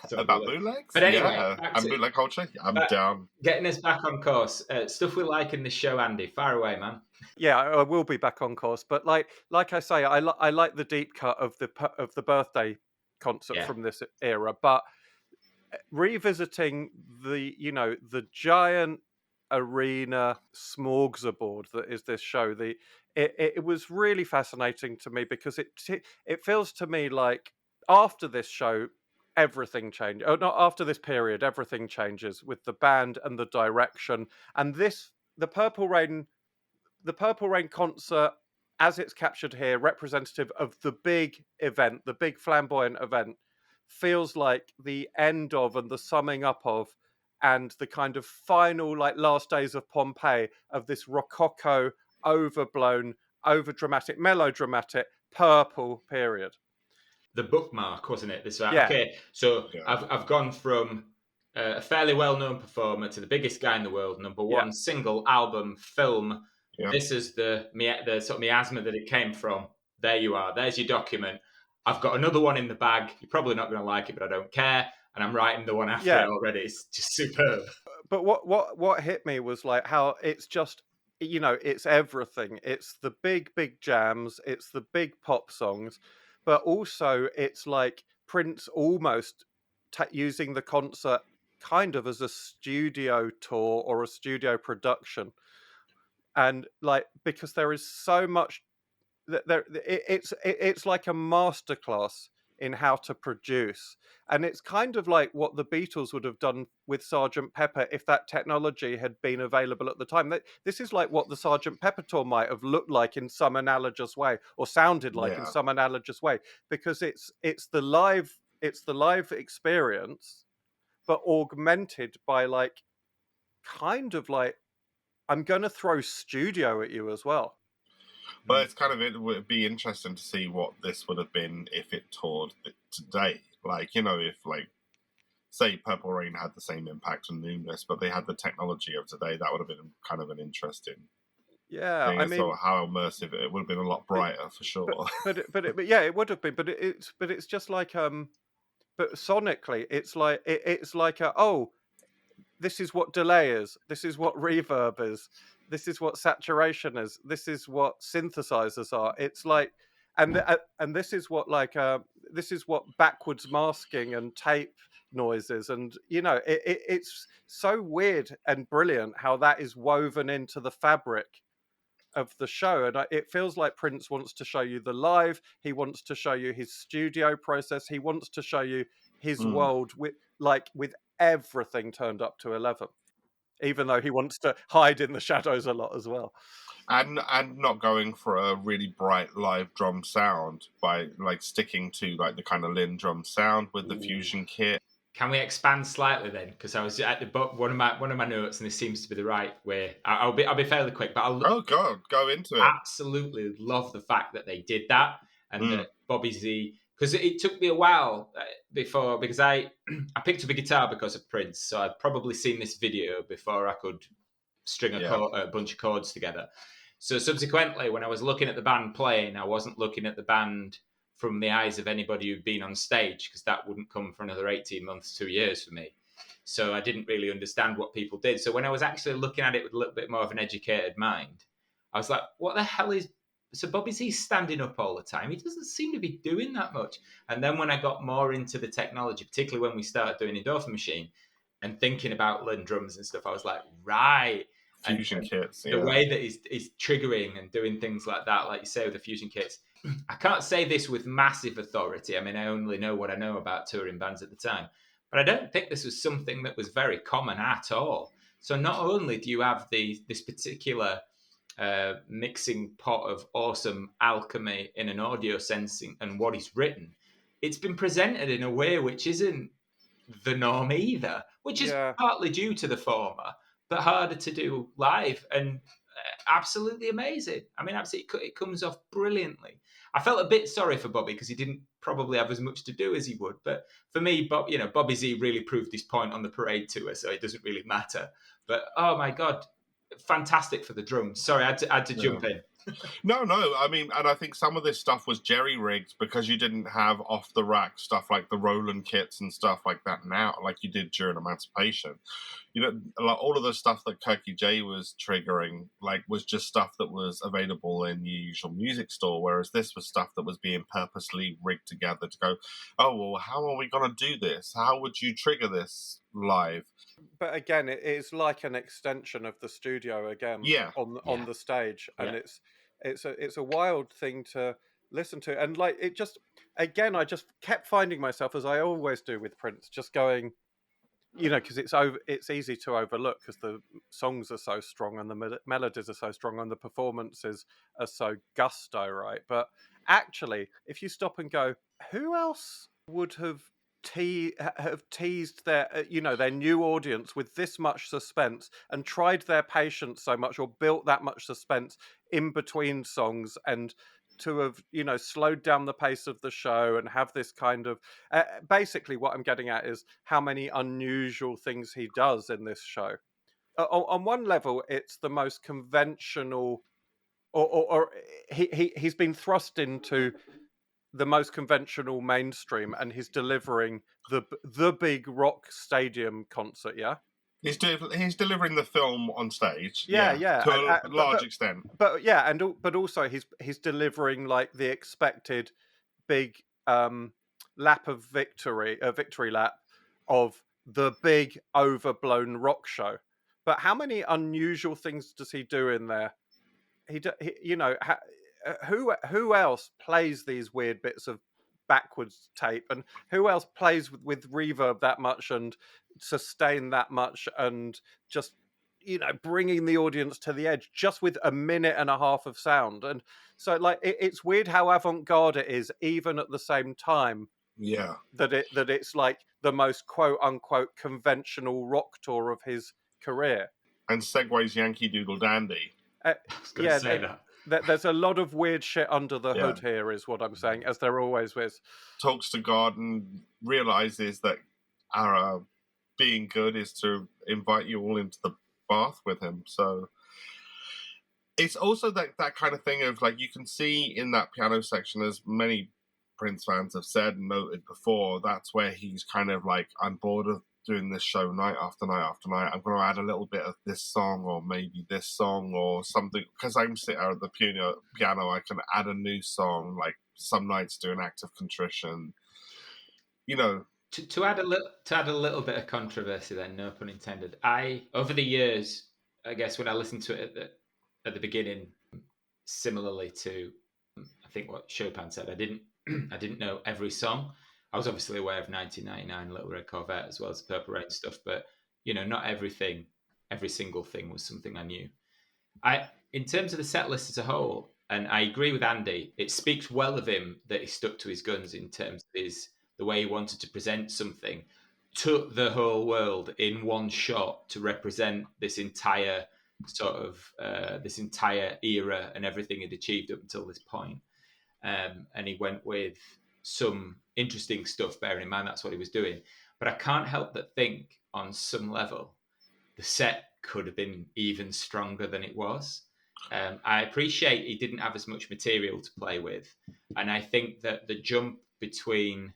bootlegs. But anyway, and bootleg culture. I'm down. Getting us back on course. Stuff we like in the show, Andy. Fire away, man. Yeah, I will be back on course. But like I say, I like the deep cut of the birthday concert from this era. But revisiting the giant arena smorgasbord that is this show, it was really fascinating to me because it feels to me like after this show, everything changed. Oh, not after this period, everything changes with the band and the direction. And the Purple Rain concert, as it's captured here, representative of the big event, the big flamboyant event, feels like the end of and the summing up of and the kind of final, like, last days of Pompeii of this rococo, overblown, overdramatic, melodramatic, purple period. The bookmark, wasn't it? Okay, so I've gone from a fairly well-known performer to the biggest guy in the world, number one single, album, film. Yeah. This is the sort of miasma that it came from. There you are. There's your document. I've got another one in the bag. You're probably not going to like it, but I don't care. And I'm writing the one after it already. It's just superb. But what hit me was like how it's just, you know, it's everything. It's the big jams. It's the big pop songs. But also it's like Prince almost using the concert kind of as a studio tour or a studio production. And like, because there is so much it's like a masterclass in how to produce, and it's kind of like what the Beatles would have done with Sgt. Pepper if that technology had been available at the time. This is like what the Sgt. Pepper tour might have looked like in some analogous way, or sounded like in some analogous way, because it's the live experience, but augmented by like kind of like, I'm going to throw studio at you as well. But it's kind of, it would be interesting to see what this would have been if it toured today. Like, you know, if like, say Purple Rain had the same impact on Numerous, but they had the technology of today, that would have been kind of an interesting thing. I mean, how immersive it would have been, a lot brighter for sure. But it would have been. But it's just like but sonically, it's like this is what delay is. This is what reverb is. This is what saturation is. This is what synthesizers are. It's like, and this is what this is what backwards masking and tape noises. And you know, it's so weird and brilliant how that is woven into the fabric of the show, and it feels like Prince wants to show you the live. He wants to show you his studio process. He wants to show you his world with everything turned up to 11, even though he wants to hide in the shadows a lot as well. And not going for a really bright live drum sound by like sticking to like the kind of Lynn drum sound with the fusion kit. Can we expand slightly then? Because I was at the one of my notes, and this seems to be the right way. I'll be fairly quick, but go into it. Absolutely love the fact that they did that, and that Bobby Z, because it took me a while before, because I picked up a guitar because of Prince, so I'd probably seen this video before I could string a bunch of chords together. So subsequently, when I was looking at the band playing, I wasn't looking at the band from the eyes of anybody who'd been on stage, because that wouldn't come for another 18 months, 2 years for me. So I didn't really understand what people did. So when I was actually looking at it with a little bit more of an educated mind, I was like, what the hell is... So Bobby Z's standing up all the time. He doesn't seem to be doing that much. And then when I got more into the technology, particularly when we started doing Endorphin Machine and thinking about Lynn drums and stuff, I was like, right... Fusion kits. The way that he's triggering and doing things like that, like you say with the fusion kits. I can't say this with massive authority. I mean, I only know what I know about touring bands at the time. But I don't think this was something that was very common at all. So not only do you have this particular mixing pot of awesome alchemy in an audio sensing and what he's written, it's been presented in a way which isn't the norm either, which is partly due to the former, but harder to do live, and absolutely amazing. I mean, absolutely, it comes off brilliantly. I felt a bit sorry for Bobby because he didn't probably have as much to do as he would. But for me, Bobby Z really proved his point on the Parade tour, so it doesn't really matter. But oh my God, fantastic for the drums. Sorry, I had to jump in. No. I mean, and I think some of this stuff was jerry-rigged because you didn't have off-the-rack stuff like the Roland kits and stuff like that now, like you did during Emancipation. You know, like all of the stuff that Kirky J was triggering, like, was just stuff that was available in the usual music store, whereas this was stuff that was being purposely rigged together to go, oh, well, how are we going to do this? How would you trigger this live? But again, it is like an extension of the studio again on the stage, and it's a wild thing to listen to, and like it just again, I just kept finding myself, as I always do with Prince, just going, because it's easy to overlook because the songs are so strong and the melodies are so strong and the performances are so gusto, right? But actually, if you stop and go, who else would have teased their their new audience with this much suspense and tried their patience so much, or built that much suspense in between songs, and to have slowed down the pace of the show and have this kind of basically what I'm getting at is how many unusual things he does in this show. On one level, it's the most conventional, or he's been thrust into the most conventional mainstream, and he's delivering the big rock stadium concert. He's delivering the film on stage. To a large extent. But also he's delivering like the expected big lap of victory lap of the big overblown rock show. But how many unusual things does he do in there? Who else plays these weird bits of backwards tape, and who else plays with reverb that much and sustain that much, and just bringing the audience to the edge just with a minute and a half of sound? And so like it's weird how avant-garde it is, even at the same time that it's like the most quote unquote conventional rock tour of his career, and segues Yankee Doodle Dandy. Say that. There's a lot of weird shit under the hood here, is what I'm saying, as there always is. Talks to God and realizes that our being good is to invite you all into the bath with him. So it's also that kind of thing of like, you can see in that piano section, as many Prince fans have said and noted before, that's where he's kind of like, I'm bored of doing this show night after night after night. I'm going to add a little bit of this song, or maybe this song, or something, because I'm sitting at the piano. I can add a new song, like some nights do an act of contrition. To add a little bit of controversy, then, no pun intended. Over the years, I guess when I listened to it at the beginning, similarly to I think what Chopin said. I didn't know every song. I was obviously aware of 1999, Little Red Corvette, as well as Purple Rain stuff, but not everything, every single thing was something I knew. In terms of the set list as a whole, and I agree with Andy, it speaks well of him that he stuck to his guns in terms of the way he wanted to present something, took the whole world in one shot to represent this entire this entire era and everything he'd achieved up until this point. And he went with some interesting stuff, bearing in mind that's what he was doing. But I can't help but think, on some level, the set could have been even stronger than it was. I appreciate he didn't have as much material to play with. And I think that the jump between,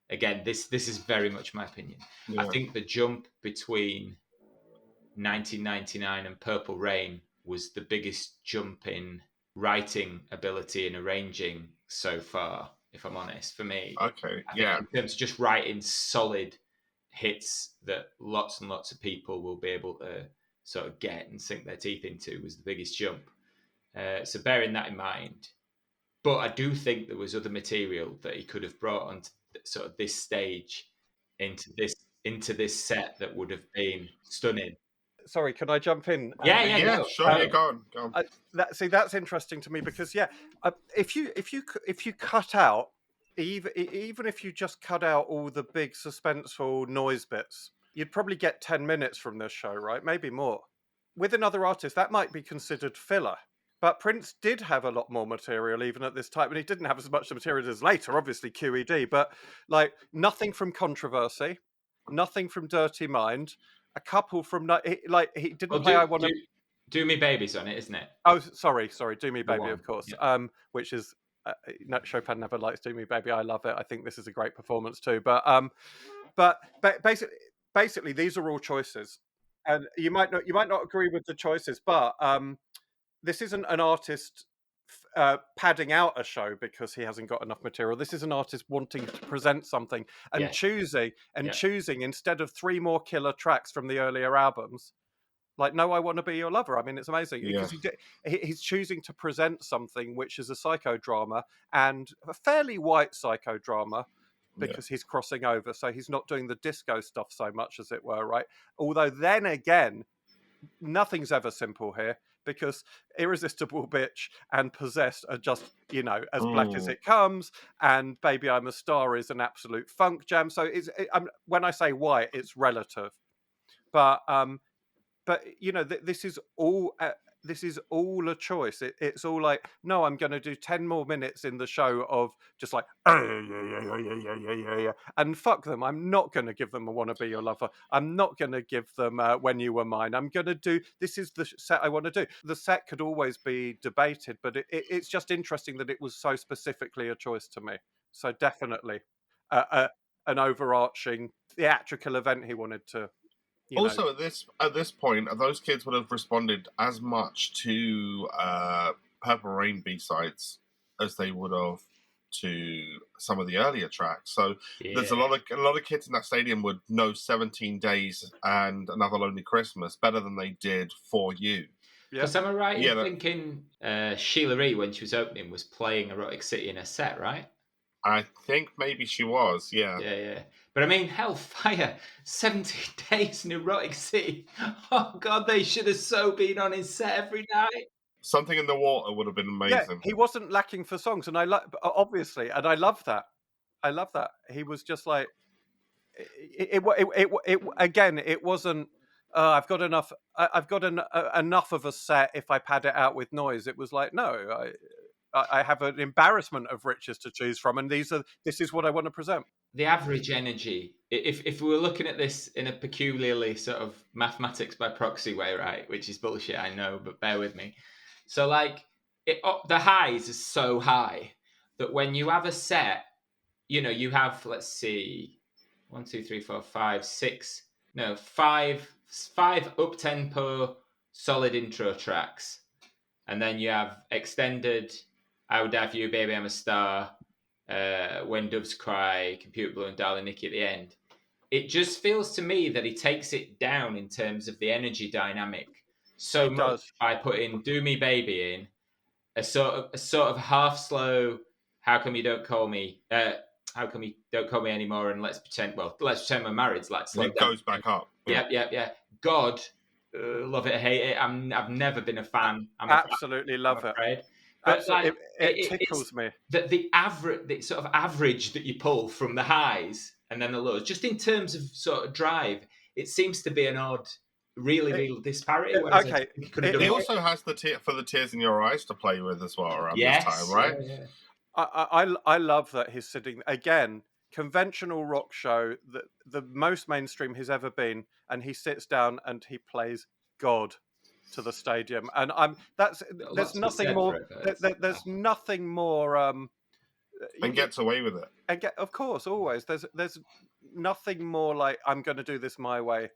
again, this is very much my opinion. Yeah. I think the jump between 1999 and Purple Rain was the biggest jump in writing ability and arranging so far, if I'm honest, for me. Okay, I think in terms of just writing solid hits that lots and lots of people will be able to sort of get and sink their teeth into was the biggest jump. So bearing that in mind, but I do think there was other material that he could have brought onto sort of this stage into this set that would have been stunning. Sorry, can I jump in? Yeah, sure. Go on. That's interesting to me because if you cut out even if you just cut out all the big suspenseful noise bits, you'd probably get 10 minutes from this show, right? Maybe more. With another artist, that might be considered filler. But Prince did have a lot more material even at this time, and he didn't have as much material as later, obviously QED, but like nothing from Controversy, nothing from Dirty Mind, a couple from he didn't play I Want to Do Me Baby's on it, isn't it? Oh, sorry, Do Me Baby, of course. Yeah. Which is Chopin never likes Do Me Baby. I love it. I think this is a great performance too. But basically these are all choices, and you might not agree with the choices, but this isn't an artist padding out a show because he hasn't got enough material. This is an artist wanting to present something and choosing instead of 3 more killer tracks from the earlier albums. Like, No, I Want to Be Your Lover. I mean, it's amazing because he's choosing to present something which is a psychodrama, and a fairly white psychodrama, because he's crossing over. So he's not doing the disco stuff so much, as it were, right? Although then again, nothing's ever simple here, because Irresistible Bitch and Possessed are just, as black as it comes, and Baby I'm a Star is an absolute funk jam. So when I say white, it's relative. But this is all a choice. It's all like, no, I'm going to do 10 more minutes in the show of just like, and fuck them. I'm not going to give them a Wanna Be Your Lover. I'm not going to give them When You Were Mine. I'm going to do, this is the set I want to do. The set could always be debated, but it's just interesting that it was so specifically a choice to me. So definitely an overarching theatrical event he wanted to. Also, at this point, those kids would have responded as much to Purple Rain B-sides as they would have to some of the earlier tracks. So there's a lot of kids in that stadium would know 17 Days and Another Lonely Christmas better than they did For You. Because am I right in thinking Sheila E., when she was opening, was playing Erotic City in a set, right? I think maybe she was, yeah. Yeah. But I mean, Hellfire, 17 Days in Erotic City. Oh, God, they should have so been on his set every night. Something in the Water would have been amazing. Yeah, he wasn't lacking for songs, and obviously, and I love that. He was just like, again, it wasn't, I've got enough of a set if I pad it out with noise. It was like, no, I have an embarrassment of riches to choose from, and this is what I want to present. The average energy, if we were looking at this in a peculiarly sort of mathematics by proxy way, right, which is bullshit, I know, but bear with me. So like the highs are so high that when you have a set, you have, let's see, 1, 2, 3, 4, 5, 6, no, 5 up-tempo solid intro tracks, and then you have extended I Would Have You, Baby I'm a Star, When Doves Cry, Computer Blue, and Darling Nikki at the end. It just feels to me that he takes it down in terms of the energy dynamic so He much does. by putting "Do Me Baby" in a sort of half slow. How come you don't call me? How come you don't call me anymore? And let's pretend we're married. Like slow And it down. goes back up. Yeah. God, love it, hate it. I've never been a fan. Absolutely love I'm it. afraid. But Absolutely, it tickles me. The average, the sort of average that you pull from the highs and then the lows, just in terms of sort of drive, it seems to be an odd, really disparity. Okay, He also has the tears in your eyes to play with as well around this time, right? Yeah. I love that he's sitting again. Conventional rock show, the most mainstream he's ever been, and he sits down and he plays God to the stadium, and there's nothing more. There's nothing more. And gets away with it. And of course, always. There's nothing more like I'm going to do this my way.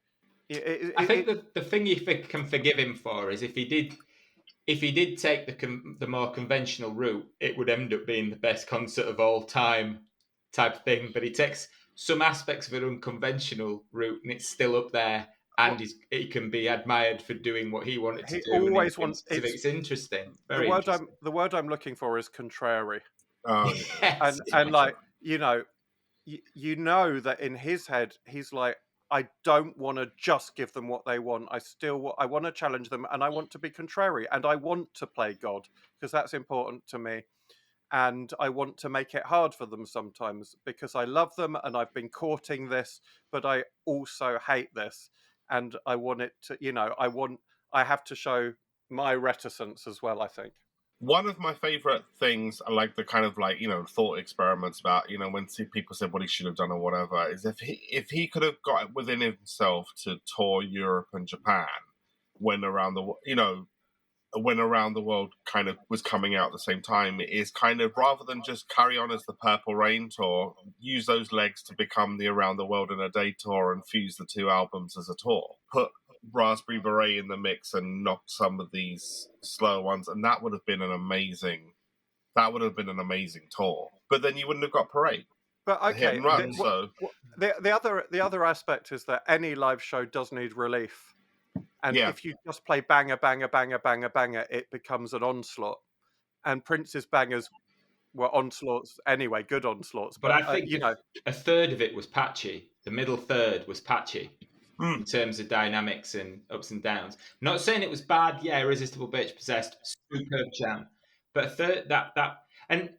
I think the thing you can forgive him for is if he did take the more conventional route, it would end up being the best concert of all time type of thing. But he takes some aspects of an unconventional route, and it's still up there, and he can be admired for doing what he wanted to do. Always wants. It's interesting. Very interesting. The word I'm looking for is contrary. Oh, yes. And like you know that in his head he's like, I don't want to just give them what they want. I want to challenge them, and I want to be contrary, and I want to play God because that's important to me, and I want to make it hard for them sometimes because I love them and I've been courting this, but I also hate this, and I want it to, I have to show my reticence as well, I think. One of my favorite things, I like the kind of thought experiments about, when people said what he should have done or whatever, is if he could have got it within himself to tour Europe and Japan when Around the World kind of was coming out at the same time, is kind of, rather than just carry on as the Purple Rain tour, use those legs to become the Around the World in a Day tour and fuse the two albums as a tour. Put Raspberry Beret in the mix and knock some of these slower ones, and that would have been an amazing tour. But then you wouldn't have got Parade. But okay, the other aspect is that any live show does need relief, and if you just play banger, banger, banger, banger, banger, it becomes an onslaught. And Prince's bangers were onslaughts anyway, good onslaughts. But I think a third of it was patchy. The middle third was patchy. In terms of dynamics and ups and downs. Not saying it was bad, yeah, Irresistible Bitch, Possessed, superb jam. But a third, and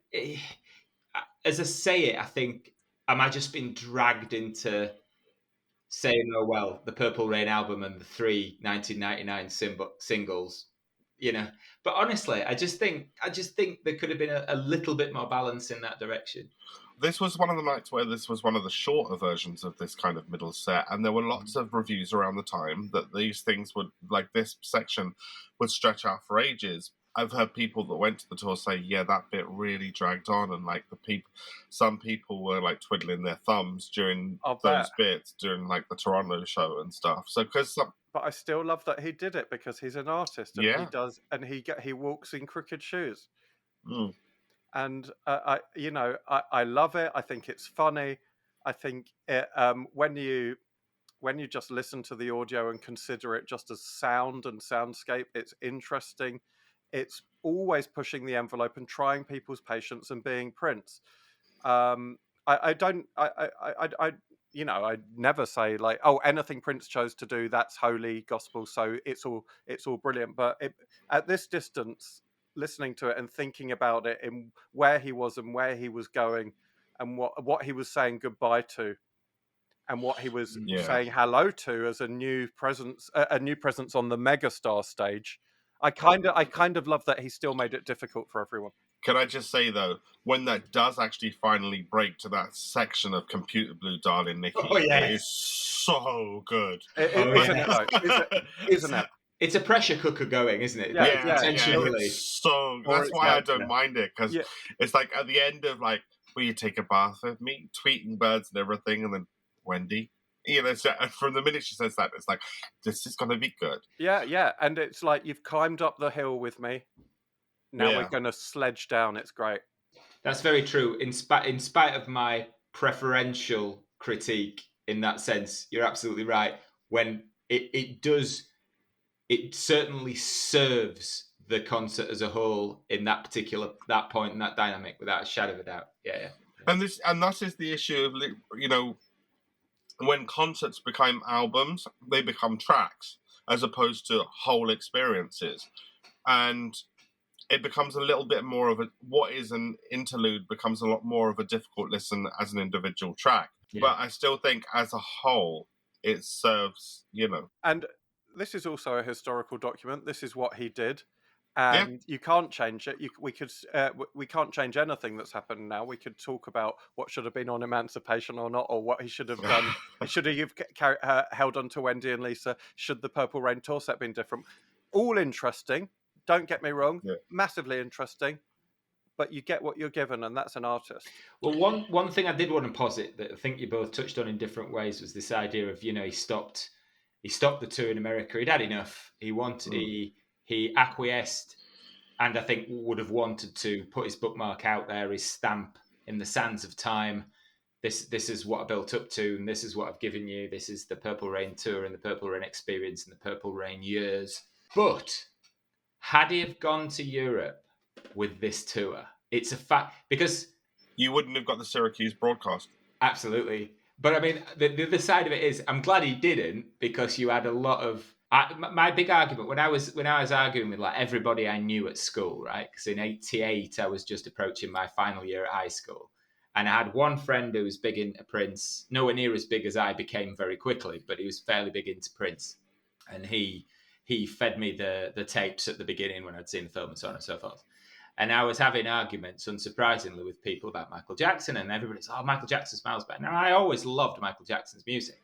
as I say it, I think, am I just being dragged into saying, oh, well, the Purple Rain album and the 3 1999 singles, But honestly, I just think there could have been a little bit more balance in that direction. This was one of the nights where this was one of the shorter versions of this kind of middle set, and there were lots of reviews around the time that these things would, like this section, would stretch out for ages. I've heard people that went to the tour say, yeah, that bit really dragged on, and like some people were like twiddling their thumbs during those bits during like the Toronto show and stuff. So but I still love that he did it because he's an artist, and he does, and he walks in crooked shoes. And I love it. I think it's funny. I think when you just listen to the audio and consider it just as sound and soundscape, it's interesting. It's always pushing the envelope and trying people's patience and being Prince. I'd never say like, oh, anything Prince chose to do, that's holy gospel, so it's all brilliant. But at this distance, listening to it and thinking about it and where he was and where he was going and what he was saying goodbye to and what he was saying hello to as a new presence on the megastar stage, I kind of love that he still made it difficult for everyone. Can I just say, though, when that does actually finally break to that section of Computer Blue, Darling Nikki, it is so good. Isn't it? It's a pressure cooker going, isn't it? Potentially. So that's why I don't mind it, because it's like at the end of like, will you take a bath with me? Tweeting birds and everything, and then Wendy. From the minute she says that, it's like, this is going to be good. Yeah. And it's like, you've climbed up the hill with me. Now we're going to sledge down. It's great. That's very true. In spite of my preferential critique in that sense, you're absolutely right. When it does it certainly serves the concert as a whole in that point in that dynamic, without a shadow of a doubt. Yeah. And that is the issue of when concerts become albums, they become tracks as opposed to whole experiences, and it becomes a little bit more of what is an interlude becomes a lot more of a difficult listen as an individual track. Yeah. But I still think as a whole, it serves, And this is also a historical document. This is what he did. And you can't change it. We can't change anything that's happened now. We could talk about what should have been on Emancipation or not, or what he should have done. Should he have held on to Wendy and Lisa? Should the Purple Rain tour set been different? All interesting. Don't get me wrong. Yeah. Massively interesting. But you get what you're given, and that's an artist. Well, one thing I did want to posit that I think you both touched on in different ways was this idea of, he stopped the tour in America. He'd had enough. He acquiesced, and I think would have wanted to put his bookmark out there, his stamp in the sands of time. This is what I built up to, and this is what I've given you. This is the Purple Rain tour and the Purple Rain experience and the Purple Rain years. But had he have gone to Europe with this tour, it's a fact, because you wouldn't have got the Syracuse broadcast. Absolutely. But I mean, the other side of it is, I'm glad he didn't, because you had a lot of my big argument when I was arguing with like everybody I knew at school, right? Because in '88 I was just approaching my final year at high school, and I had one friend who was big into Prince, nowhere near as big as I became very quickly, but he was fairly big into Prince, and he fed me the tapes at the beginning when I'd seen the film and so on and so forth. And I was having arguments, unsurprisingly, with people about Michael Jackson, and everybody's, Michael Jackson smells better. Now, I always loved Michael Jackson's music,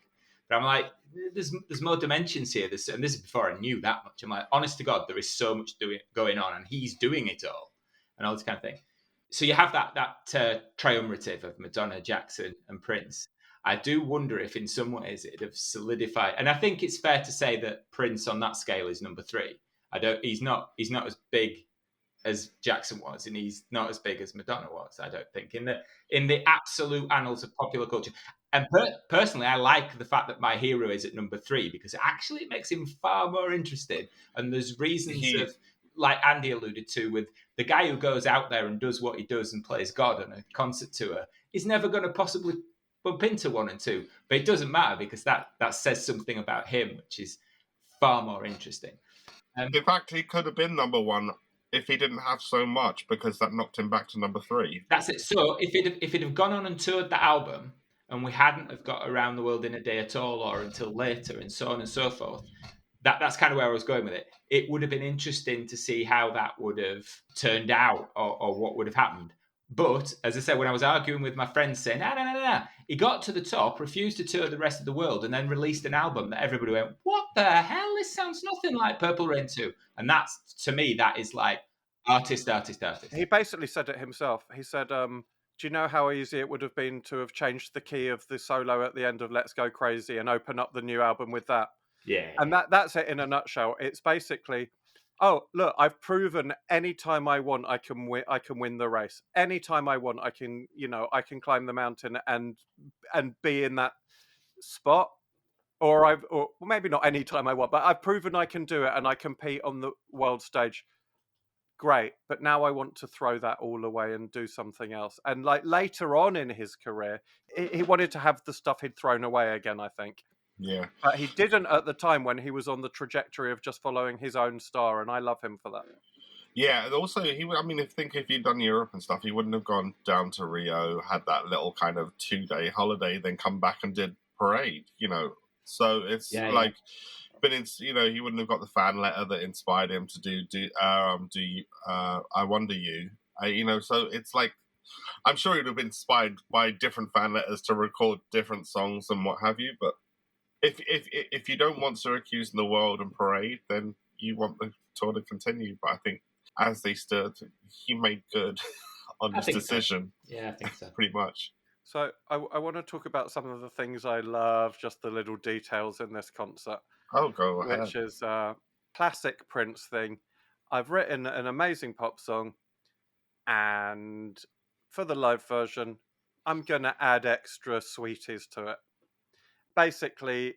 but I'm like, there's more dimensions here. And this is before I knew that much. I'm like, honest to God, there is so much going on, and he's doing it all, and all this kind of thing. So you have that triumvirate of Madonna, Jackson, and Prince. I do wonder if in some ways it'd have solidified, and I think it's fair to say that Prince on that scale is number 3. He's not as big as Jackson was, and he's not as big as Madonna was, I don't think, in the absolute annals of popular culture. And personally, I like the fact that my hero is at number 3, because actually it makes him far more interesting. And there's reasons of, like Andy alluded to, with the guy who goes out there and does what he does and plays God on a concert tour, is never going to possibly bump into 1 and 2. But it doesn't matter, because that says something about him, which is far more interesting. In fact, he could have been number 1 if he didn't have so much, because that knocked him back to number 3. That's it. So if it had gone on and toured the album, and we hadn't have got Around the World in a Day at all, or until later, and so on and so forth, that's kind of where I was going with it. It would have been interesting to see how that would have turned out, or what would have happened. But as I said, when I was arguing with my friends saying, no, he got to the top, refused to tour the rest of the world, and then released an album that everybody went, what the hell? This sounds nothing like Purple Rain 2. And that's, to me, that is like artist. He basically said it himself. He said, do you know how easy it would have been to have changed the key of the solo at the end of Let's Go Crazy and open up the new album with that? Yeah. And that's it in a nutshell. It's basically, oh, look, I've proven anytime I want, I can win the race. Anytime I want, I can climb the mountain and be in that spot. Or maybe not anytime I want, but I've proven I can do it, and I compete on the world stage. Great, but now I want to throw that all away and do something else. And like later on in his career, he wanted to have the stuff he'd thrown away again, I think. Yeah. But he didn't at the time, when he was on the trajectory of just following his own star, and I love him for that. Yeah, and also, if he'd done Europe and stuff, he wouldn't have gone down to Rio, had that little kind of 2-day holiday, then come back and did Parade, So it's but it's, he wouldn't have got the fan letter that inspired him to do I Wonder You, so it's like, I'm sure he'd have been inspired by different fan letters to record different songs and what have you, but if you don't want Syracuse in the world and Parade, then you want the tour to continue. But I think as they stood, he made good on his decision. So. Yeah, I think so. Pretty much. So I want to talk about some of the things I love, just the little details in this concert. Oh, go ahead. Which is a classic Prince thing. I've written an amazing pop song, and for the live version, I'm going to add extra sweeties to it. Basically,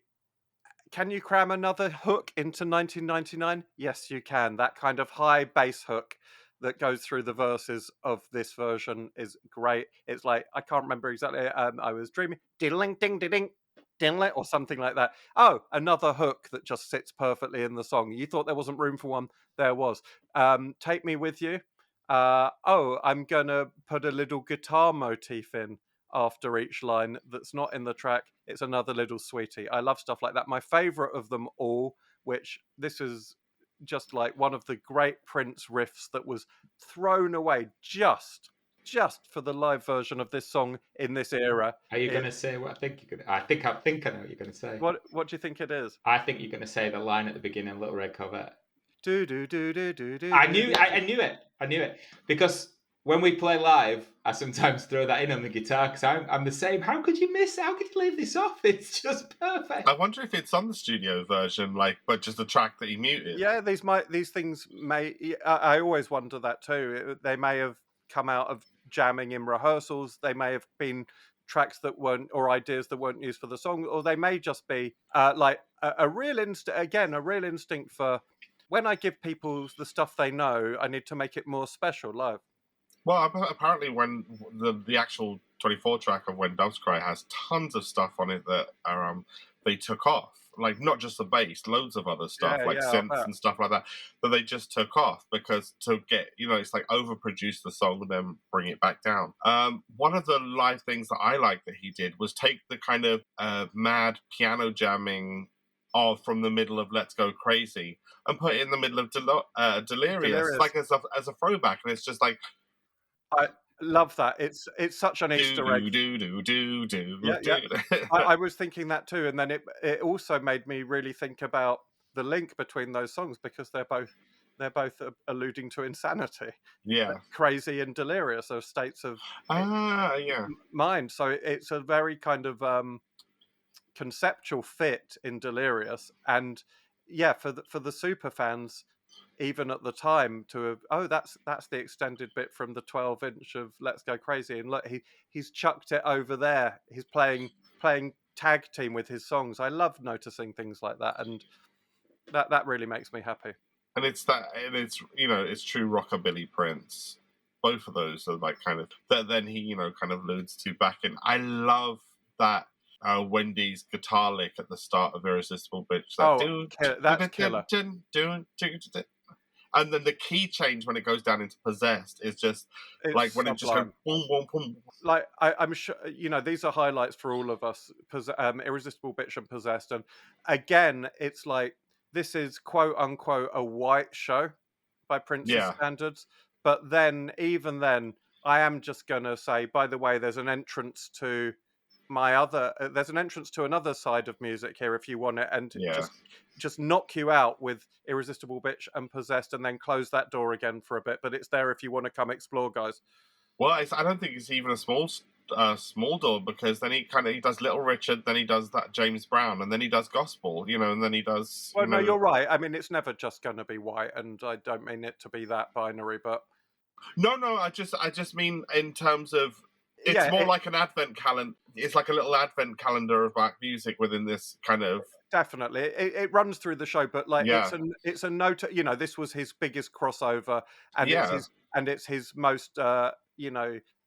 can you cram another hook into 1999? Yes, you can. That kind of high bass hook that goes through the verses of this version is great. It's like, I can't remember exactly. I was dreaming, diddling, ding, ding, ding, ding, or something like that. Oh, another hook that just sits perfectly in the song. You thought there wasn't room for one? There was. Take Me With You. I'm gonna put a little guitar motif in after each line that's not in the track. It's another little sweetie. I love stuff like that. My favorite of them all, which this is just like one of the great Prince riffs that was thrown away just for the live version of this song in this era. Are you going to say what I think you're going to? I think I know what you're going to say. What do you think it is? I think you're going to say the line at the beginning, Little Red Corvette. Do do do do do do. I knew it because when we play live, I sometimes throw that in on the guitar because I'm the same. How could you miss? How could you leave this off? It's just perfect. I wonder if it's on the studio version, but just a track that he muted. Yeah, these things may. I always wonder that too. They may have come out of jamming in rehearsals. They may have been tracks that weren't, or ideas that weren't used for the song, or they may just be a real instinct for, when I give people the stuff they know, I need to make it more special live. Well, apparently when the actual 24 track of When Doves Cry has tons of stuff on it that are they took off. Like, not just the bass, loads of other stuff, synths and stuff like that they just took off because to get, it's like overproduce the song and then bring it back down. One of the live things that I liked that he did was take the kind of mad piano jamming from the middle of Let's Go Crazy and put it in the middle of Delirious, like as a throwback, and it's just like, I love that. It's such an Easter egg. I was thinking that too, and then it also made me really think about the link between those songs because they're both alluding to insanity. Yeah, crazy and delirious are states of mind. So it's a very kind of conceptual fit in Delirious, and for the super fans, even at the time, to have, that's the extended bit from the 12-inch of Let's Go Crazy, and look, he's chucked it over there. He's playing tag team with his songs. I love noticing things like that, and that really makes me happy. And it's it's true rockabilly Prince. Both of those are like kind of that. Then he kind of alludes to back in. I love that. Wendy's guitar lick at the start of Irresistible Bitch. That's killer. And then the key change when it goes down into Possessed is just like when it just goes boom, boom, boom. Like I'm sure these are highlights for all of us. Irresistible Bitch and Possessed, and again, it's like this is quote unquote a white show by Prince's standards. But then, even then, I am just gonna say, by the way, there's an entrance to another side of music here if you want it, and just knock you out with Irresistible Bitch and Possessed, and then close that door again for a bit. But it's there if you want to come explore, guys. Well, I don't think it's even a small door, because then he does Little Richard, then he does that James Brown, and then he does gospel, and then he does. Well, no, you're right. I mean, it's never just going to be white, and I don't mean it to be that binary, but no, I just mean in terms of. It's more like an advent calendar. It's like a little advent calendar of black music within this kind of. Definitely, it runs through the show, but it's a note. This was his biggest crossover, and it's his most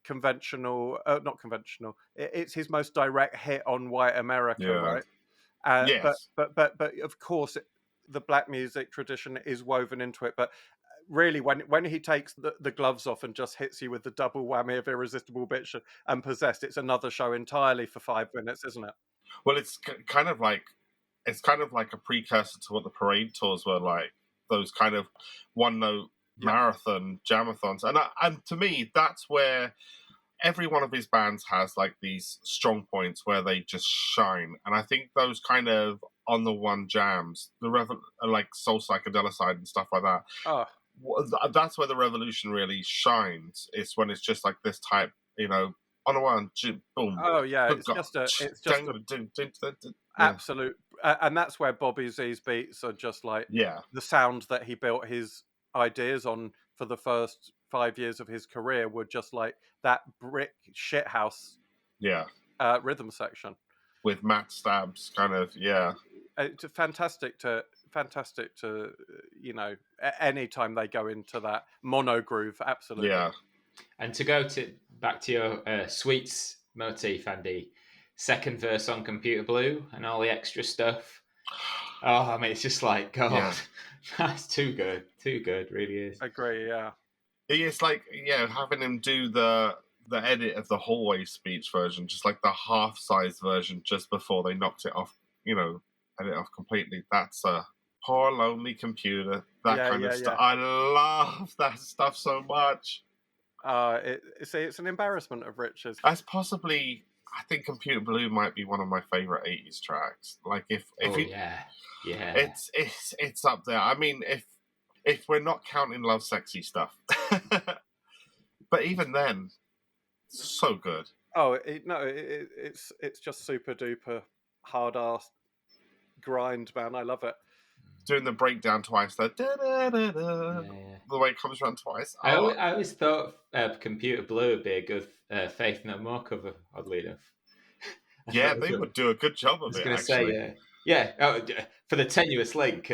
conventional, not conventional. It's his most direct hit on white America, right? Yes. But of course, the black music tradition is woven into it, but. Really, when he takes the gloves off and just hits you with the double whammy of Irresistible Bitch and Possessed, it's another show entirely for 5 minutes, isn't it? Well, it's kind of like a precursor to what the parade tours were like. Those kind of one-note marathon jamathons, and to me, that's where every one of his bands has like these strong points where they just shine. And I think those kind of on the one jams, like Soul Psychedelic Side and stuff like that. Oh. That's where the Revolution really shines. It's when it's just like this type, on a one, boom. Oh yeah, it's just absolute, and that's where Bobby Z's beats are just like the sound that he built his ideas on for the first 5 years of his career were just like that brick shithouse, rhythm section with Matt Stabs, kind of, It's fantastic to any time they go into that mono groove. Absolutely. Yeah. And to go back to your Sweets motif, Andy, second verse on Computer Blue and all the extra stuff. Oh, I mean, it's just like, God, Yeah. that's too good, really is. Agree, yeah. It's like, having him do the edit of the hallway speech version, just like the half-size version just before they knocked it off, edit off completely. That's a poor lonely computer, that kind of stuff. I love that stuff so much. It's an embarrassment of riches. That's possibly, I think Computer Blue might be one of my favorite 80s tracks. Like yeah, it's up there. I mean, if we're not counting Love Sexy stuff, but even then, so good. It's just super duper hard ass grind, man. I love it. Doing the breakdown twice, the way it comes around twice. I always thought Computer Blue would be a good Faith No More cover, oddly enough. Yeah, they would do a good job of it, actually. For the tenuous link,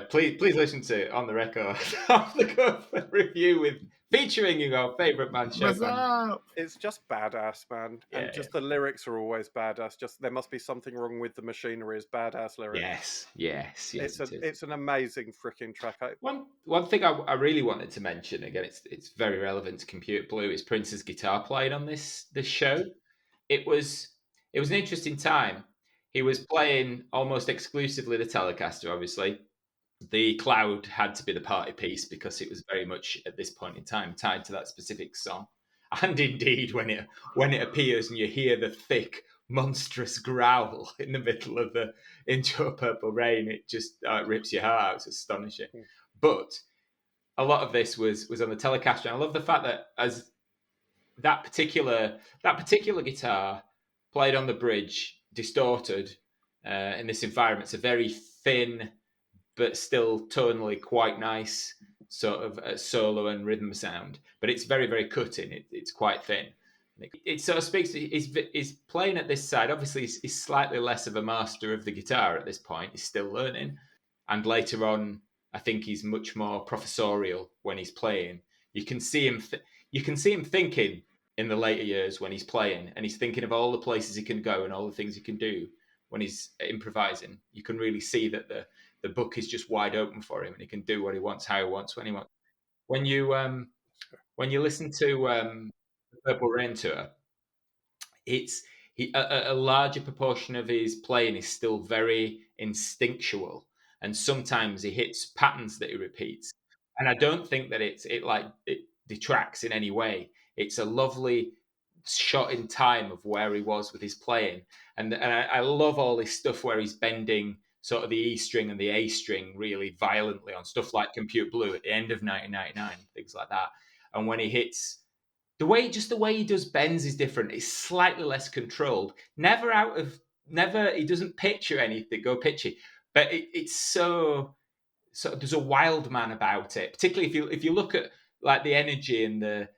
please listen to On the Record off the cuff review featuring your favourite man, Chopin. It's just badass, man. And just the lyrics are always badass. Just there must be something wrong with the machinery is badass lyrics. Yes. It's an amazing freaking track. One thing I really wanted to mention, again, it's very relevant to Computer Blue, is Prince's guitar playing on this show. It was an interesting time. He was playing almost exclusively the Telecaster, obviously. The Cloud had to be the party piece because it was very much at this point in time tied to that specific song. And indeed, when it appears and you hear the thick, monstrous growl in the middle of the Into a Purple Rain, it just rips your heart out. It's astonishing. But a lot of this was on the Telecaster, and I love the fact that as that particular guitar played on the bridge, distorted in this environment, it's a very thin but still tonally quite nice sort of solo and rhythm sound. But it's very, very cutting. It's quite thin. It sort of speaks to he's playing at this side. Obviously, he's slightly less of a master of the guitar at this point. He's still learning. And later on, I think he's much more professorial when he's playing. You can see him thinking in the later years when he's playing, and he's thinking of all the places he can go and all the things he can do when he's improvising. You can really see that the book is just wide open for him, and he can do what he wants, how he wants, when he wants. When you listen to the Purple Rain tour, a larger proportion of his playing is still very instinctual, and sometimes he hits patterns that he repeats. And I don't think that it detracts in any way. It's a lovely shot in time of where he was with his playing, and I love all this stuff where he's bending sort of the E string and the A string really violently on stuff like Computer Blue at the end of 1999, things like that. And when he hits, the way he does bends is different. It's slightly less controlled. He doesn't picture anything, go pitchy, but it's so there's a wild man about it. Particularly if you look at like the energy and the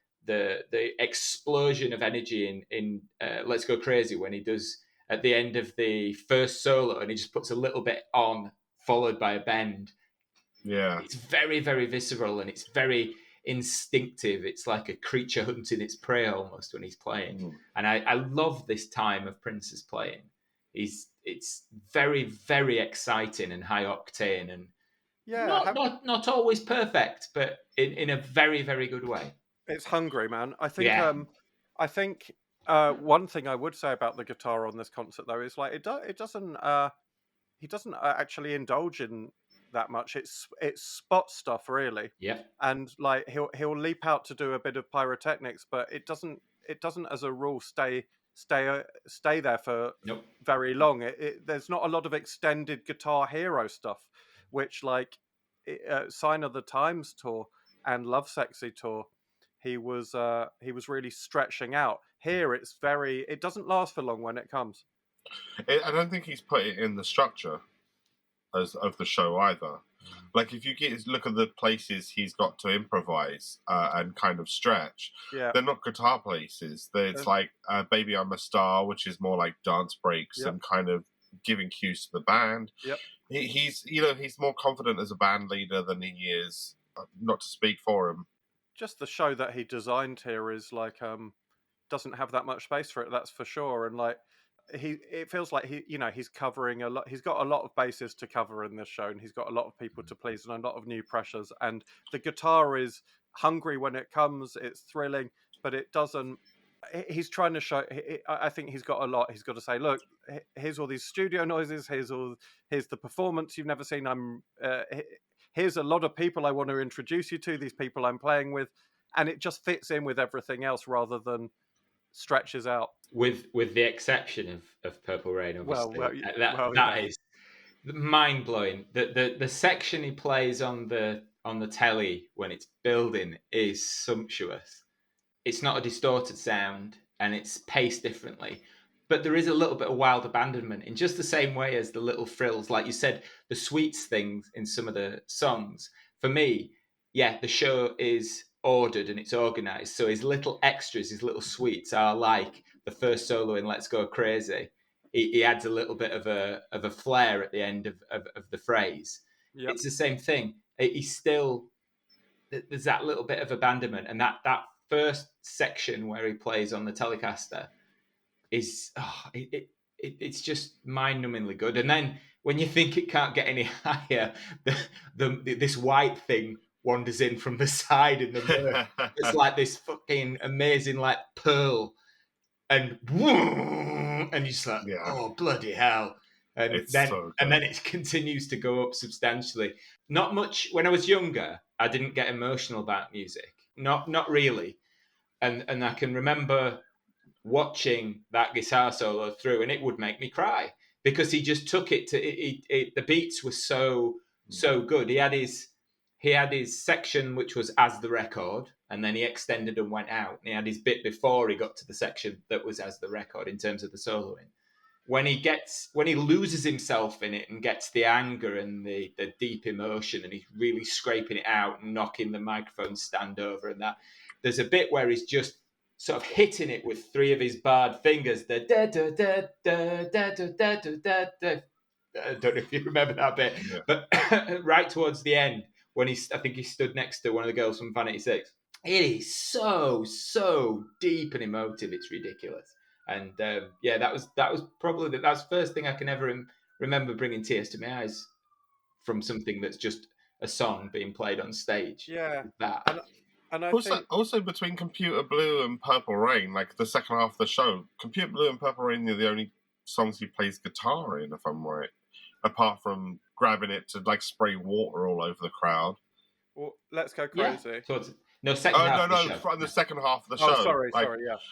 explosion of energy in Let's Go Crazy when he does at the end of the first solo, and he just puts a little bit on, followed by a bend. Yeah. It's very, very visceral, and it's very instinctive. It's like a creature hunting its prey almost when he's playing. Mm. And I love this time of Prince's playing. It's very, very exciting and high octane, and not always perfect, but in a very, very good way. It's hungry, man. I think one thing I would say about the guitar on this concert, though, is like he doesn't actually indulge in that much. It's spot stuff, really. Yeah. And like he'll leap out to do a bit of pyrotechnics, but it doesn't as a rule stay there for very long. There's not a lot of extended Guitar Hero stuff, which like Sign of the Times tour and Love Sexy tour, he was really stretching out. Here it doesn't last for long when it comes. I don't think he's put it in the structure of the show either. Like if you look at the places he's got to improvise and kind of stretch, they're not guitar places. It's like Baby I'm a Star, which is more like dance breaks and kind of giving cues to the band. Yep. He's more confident as a band leader than he is, not to speak for him. Just the show that he designed here is like doesn't have that much space for it, that's for sure. And like it feels like he's covering a lot. He's got a lot of bases to cover in this show, and he's got a lot of people to please and a lot of new pressures. And the guitar is hungry when it comes. It's thrilling, but it doesn't. He's trying to show. I think he's got a lot. He's got to say, look, here's all these studio noises. Here's the performance you've never seen. Here's a lot of people I want to introduce you to. These people I'm playing with, and it just fits in with everything else rather than stretches out. With the exception of Purple Rain, obviously. That is mind blowing. The section he plays on the telly when it's building is sumptuous. It's not a distorted sound and it's paced differently, but there is a little bit of wild abandonment in just the same way as the little frills, like you said, the sweets things in some of the songs. For me, yeah, the show is ordered and it's organized, so his little extras, his little sweets are like the first solo in Let's Go Crazy. He adds a little bit of a flair at the end of the phrase. Yep. It's the same thing. He's still, there's that little bit of abandonment, and that first section where he plays on the Telecaster is it's just mind-numbingly good. And then when you think it can't get any higher, this white thing wanders in from the side in the mirror. It's like this fucking amazing like pearl, and you're just like, oh bloody hell! And then it continues to go up substantially. Not much. When I was younger, I didn't get emotional about music. Not really. And I can remember watching that guitar solo through, and it would make me cry because he just took it to the beats were so good. He had his section which was as the record, and then he extended and went out. And he had his bit before he got to the section that was as the record in terms of the soloing. When he loses himself in it and gets the anger and the deep emotion, and he's really scraping it out and knocking the microphone stand over, and that there's a bit where he's just sort of hitting it with three of his barred fingers. The da da da da da da da da da da. I don't know if you remember that bit, but right towards the end, when I think he stood next to one of the girls from Vanity 6. It is so deep and emotive. It's ridiculous. And that was probably that was the first thing I can ever remember bringing tears to my eyes from something that's just a song being played on stage. Yeah, that. And I also between Computer Blue and Purple Rain, like the second half of the show, Computer Blue and Purple Rain are the only songs he plays guitar in, if I'm right. Apart from grabbing it to like spray water all over the crowd. Well, Let's Go Crazy. Yeah. No, second half no, of the show. From the second half of the show. Oh, sorry,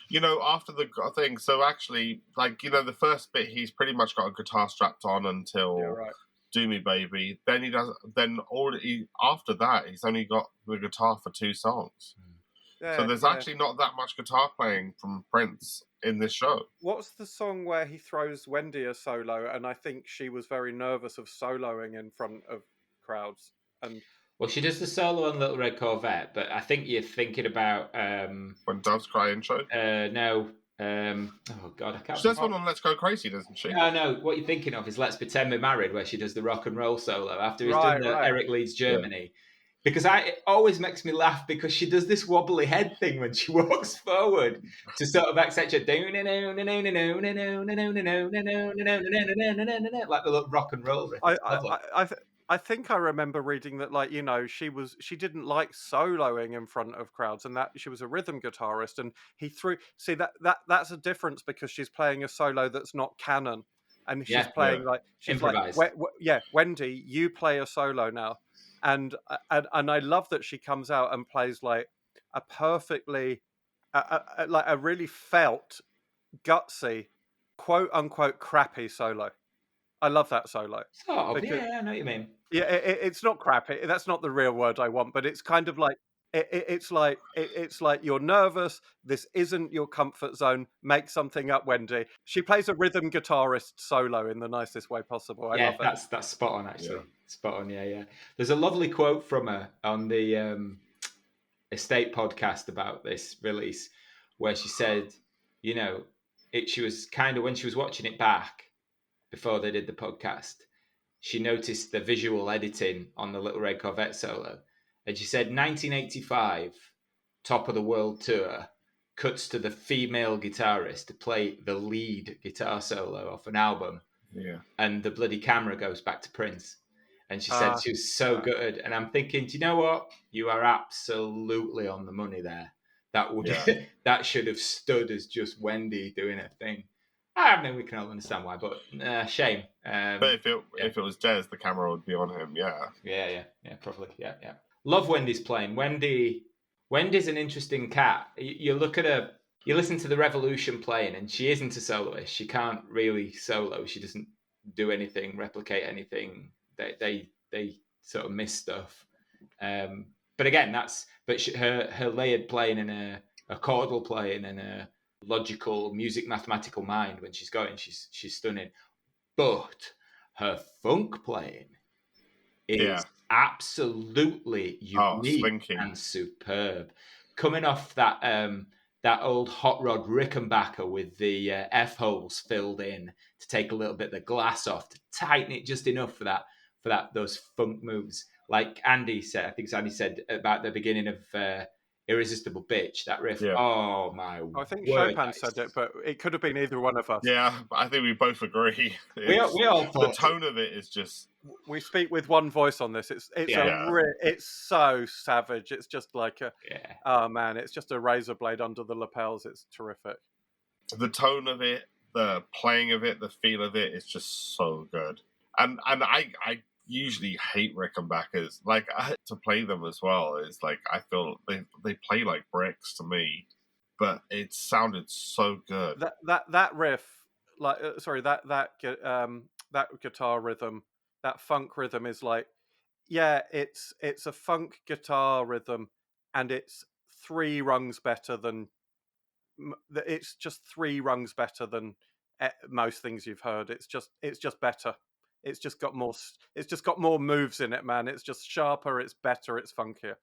yeah. After the thing, so actually, the first bit, he's pretty much got a guitar strapped on until Do Me Baby. Then after that, he's only got the guitar for 2 songs. Yeah, so there's actually not that much guitar playing from Prince in this show. What's the song where he throws Wendy a solo, and I think she was very nervous of soloing in front of crowds? And well, she does the solo on Little Red Corvette, but I think you're thinking about When Doves Cry intro. No. Oh God, I can't. She does one on Let's Go Crazy, doesn't she? No. What you're thinking of is Let's Pretend We're Married, where she does the rock and roll solo after he's done the Eric Leeds Germany. Yeah. Because it always makes me laugh because she does this wobbly head thing when she walks forward to sort of accentuate like the little rock and roll riff. I think I remember reading that, she didn't like soloing in front of crowds, and that she was a rhythm guitarist, and he threw. See that's a difference because she's playing a solo that's not canon, and she's playing improvised. Wendy, you play a solo now, and I love that she comes out and plays like a perfectly, like a really felt, gutsy, quote unquote crappy solo. I love that solo. I know what you mean. Yeah, it's not crap. That's not the real word I want, but it's kind of like it's like you're nervous. This isn't your comfort zone. Make something up, Wendy. She plays a rhythm guitarist solo in the nicest way possible. I love it. That's spot on. Actually, spot on. Yeah. There's a lovely quote from her on the Estate podcast about this release, where she said, she was kind of when she was watching it back. before they did the podcast. She noticed the visual editing on the Little Red Corvette solo, and she said 1985, Top of the World Tour, cuts to the female guitarist to play the lead guitar solo off an album. Yeah. And the bloody camera goes back to Prince. And she said she was so good. And I'm thinking, do you know what? You are absolutely on the money there. That would that should have stood as just Wendy doing her thing. I mean, we can all understand why, but shame. But if it was Jez, the camera would be on him. Yeah, probably. Yeah. Love Wendy's playing. Wendy's an interesting cat. You look at her, you listen to the Revolution playing, and she isn't a soloist. She can't really solo. She doesn't do anything, replicate anything. They sort of miss stuff. But again, her layered playing and her chordal playing and her logical mathematical mind when she's going, she's stunning. But her funk playing is absolutely unique and superb. Coming off that old hot rod Rickenbacker with the F holes filled in to take a little bit of the glass off, to tighten it just enough for those funk moves. Like Andy said, I think Andy said about the beginning of Irresistible Bitch, that riff. Yeah. Oh my I think word, Chopin said it, but it could have been either one of us. Yeah, I think we both agree. We all thought the tone of it is just. We speak with one voice on this. It's so savage. It's just like oh man, it's just a razor blade under the lapels. It's terrific. The tone of it, the playing of it, the feel of it is just so good. And I usually hate Rickenbackers. Like, to play them as well is like, I feel they play like bricks to me, but it sounded so good. That riff, like that guitar rhythm, that funk rhythm is like, it's a funk guitar rhythm, and it's 3 rungs better than most things you've heard. It's just better. It's just got more moves in it, man. It's just sharper, it's better, it's funkier.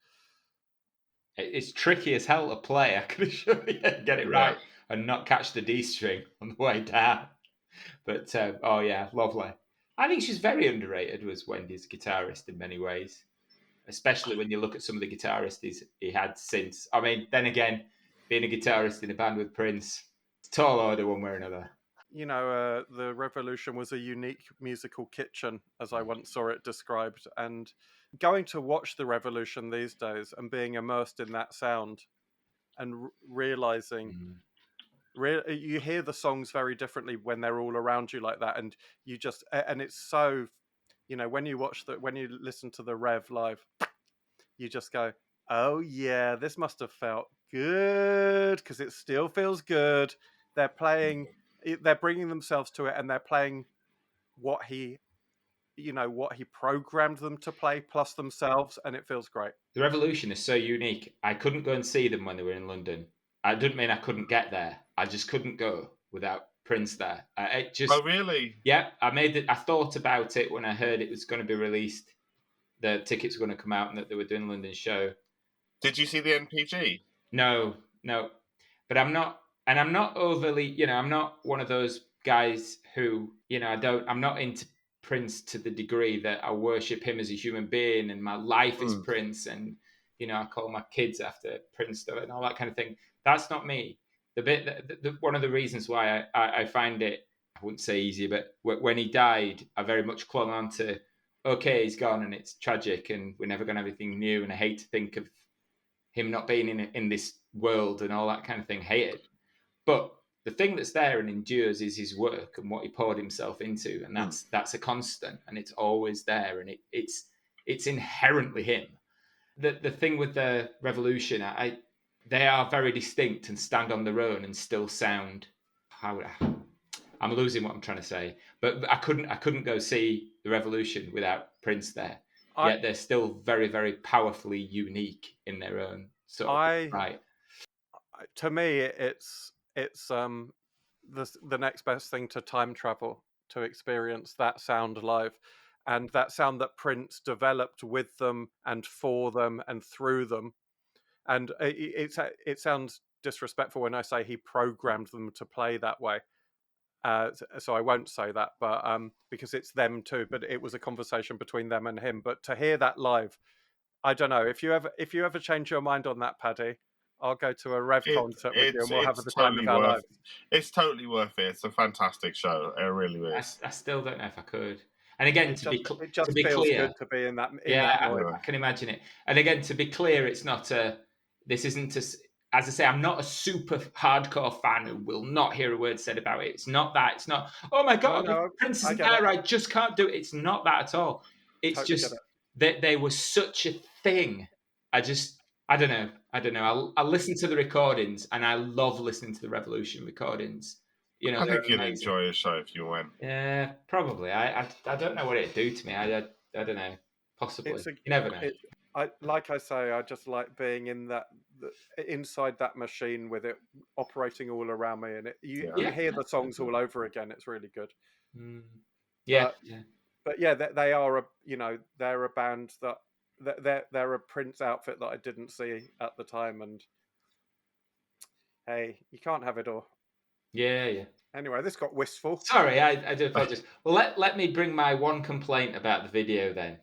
It's tricky as hell to play, I can assure you. Get it right and not catch the D string on the way down. But lovely. I think she's very underrated, was Wendy's guitarist in many ways, especially when you look at some of the guitarists he had since. I mean, then again, being a guitarist in a band with Prince, it's a tall order one way or another. The Revolution was a unique musical kitchen, as I once saw it described. And going to watch the Revolution these days and being immersed in that sound and realizing, you hear the songs very differently when they're all around you like that. And and it's so, when you listen to the Rev live, you just go, oh yeah, this must have felt good, because it still feels good. They're bringing themselves to it, and they're playing what he programmed them to play, plus themselves, and it feels great. The Revolution is so unique. I couldn't go and see them when they were in London. I didn't mean I couldn't get there. I just couldn't go without Prince there. Oh, really? Yeah, I thought about it when I heard it was going to be released. The tickets were going to come out and that they were doing a London show. Did you see the NPG? No. But I'm not overly, I'm not one of those guys who, I'm not into Prince to the degree that I worship him as a human being and my life is Prince, and, I call my kids after Prince and all that kind of thing. That's not me. One of the reasons why I find it, I wouldn't say easy, but when he died, I very much clung on to, okay, he's gone and it's tragic and we're never going to have anything new, and I hate to think of him not being in this world and all that kind of thing. Hate it. But the thing that's there and endures is his work and what he poured himself into, and that's a constant, and it's always there, and it's inherently him. The thing with the Revolution, they are very distinct and stand on their own and still sound. I'm losing what I'm trying to say, but I couldn't go see the Revolution without Prince there. Yet they're still very, very powerfully unique in their own sort of right. To me, it's the next best thing to time travel, to experience that sound live, and that sound that Prince developed with them and for them and through them. And it sounds disrespectful when I say he programmed them to play that way. So I won't say that, but because it's them too. But it was a conversation between them and him. But to hear that live, I don't know if you ever change your mind on that, Paddy. I'll go to a Rev concert with you, and we'll have the time of our lives. It's totally worth it. It's a fantastic show. It really is. I still don't know if I could. And again, It to just be feels clear, good to be in that. I can imagine it. And again, to be clear, it's not a. This isn't a. As I say, I'm not a super hardcore fan who will not hear a word said about it. It's not that. It's not. Oh my God, Prince isn't there. I just can't do it. It's not that at all. It's totally just that they were such a thing. I don't know. I listen to the recordings, and I love listening to the Revolution recordings. You know, I think you'd enjoy a show if you went. Yeah, probably. I don't know what it'd do to me. I don't know. Possibly. You never know. Like I say, I just like being in inside that machine with it operating all around me, and you hear the songs all over again. It's really good. Yeah. But yeah, they are they're a band that they're a Prince outfit that I didn't see at the time, and hey, you can't have it all. Yeah. Anyway, this got wistful. Sorry, I do apologize. Well, let me bring my one complaint about the video then.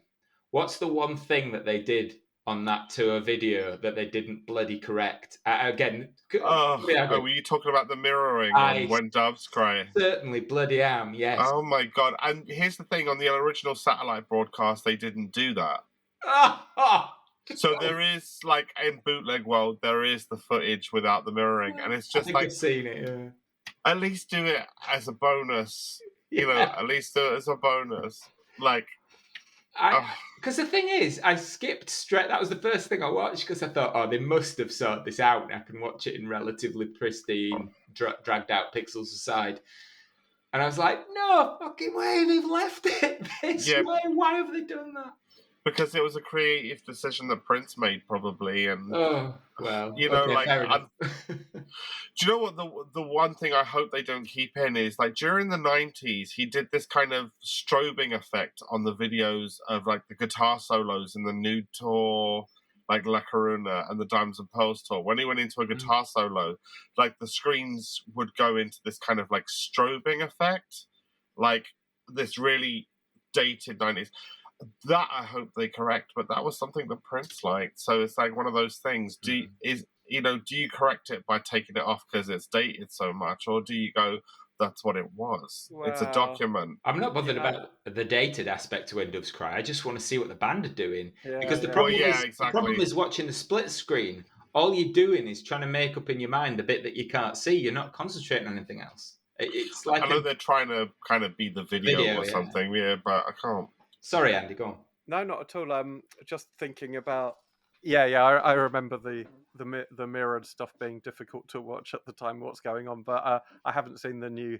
What's the one thing that they did on that tour video that they didn't bloody correct? Again, were you talking about the mirroring on When Doves Cry? Certainly bloody am, yes. Oh my God. And here's the thing, on the original satellite broadcast, they didn't do that. So there is, like, in bootleg world, there is the footage without the mirroring, and it's just I've seen it, yeah. At least do it as a bonus. You know, at least do it as a bonus. Like, because the thing is, I skipped straight. That was the first thing I watched because I thought, they must have sorted this out, and I can watch it in relatively pristine, dragged out pixels aside. And I was like, no fucking way, they've left it this way. Why have they done that? Because it was a creative decision that Prince made, probably, and you know, okay, do you know what the one thing I hope they don't keep in is, like, during the 90s, he did this kind of strobing effect on the videos of, like, the guitar solos in the Nude tour, like La Coruna and the Diamonds and Pearls tour. When he went into a guitar solo, like, the screens would go into this kind of, like, strobing effect, like this really dated 90s. That I hope they correct, but that was something that Prince liked. So it's like one of those things. Do you correct it by taking it off because it's dated so much, or do you go, that's what it was? Well, it's a document. I'm not bothered about the dated aspect to When Doves Cry. I just want to see what the band are doing. Because the problem is watching the split screen. All you're doing is trying to make up in your mind the bit that you can't see. You're not concentrating on anything else. It's like I know they're trying to kind of be the video or something, but I can't. Sorry, Andy, go on. No, not at all. Just thinking about. I remember the mirrored stuff being difficult to watch at the time. What's going on? But I haven't seen the new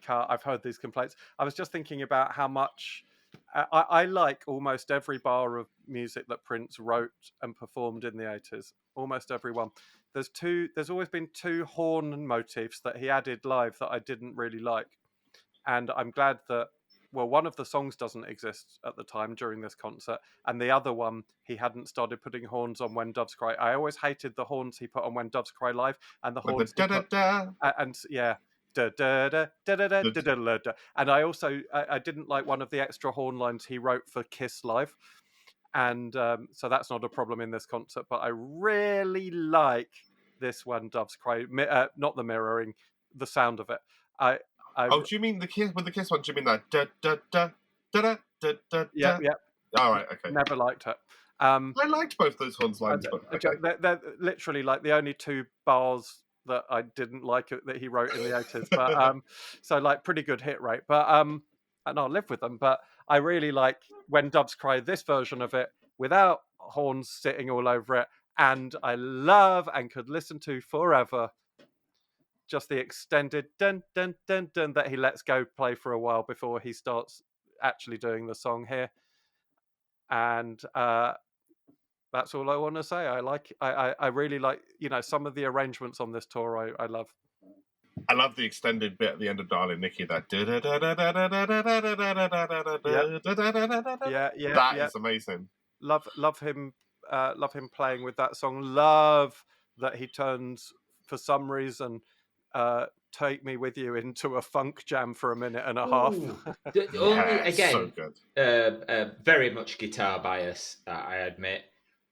cut. I've heard these complaints. I was just thinking about how much I like almost every bar of music that Prince wrote and performed in the 80s. Almost every one. There's always been two horn motifs that he added live that I didn't really like, and I'm glad that. Well, one of the songs doesn't exist at the time during this concert, and the other one, he hadn't started putting horns on When Doves Cry. I always hated the horns he put on When Doves Cry live, and the horns and I also I didn't like one of the extra horn lines he wrote for Kiss Live, and so that's not a problem in this concert. But I really like this When Doves Cry, not the mirroring, the sound of it. Do you mean the Kiss with the Kiss one? Do you mean that da da da da da da? Yeah. All right, okay. Never liked it. I liked both those horns lines, but they're literally like the only two bars that I didn't like that he wrote in the 80s. But so like pretty good hit rate. But and I'll live with them. But I really like When Doves Cry, this version of it without horns sitting all over it, and I love and could listen to forever. Just the extended dun dun dun dun that he lets go play for a while before he starts actually doing the song here, and that's all I want to say. I really like some of the arrangements on this tour. I love. I love the extended bit at the end of Darling Nikki. That that is amazing. Love him playing with that song. Love that he turns for some reason Take Me With You into a funk jam for a minute and a half. Only Yeah, again, so good. very much guitar bias, I admit.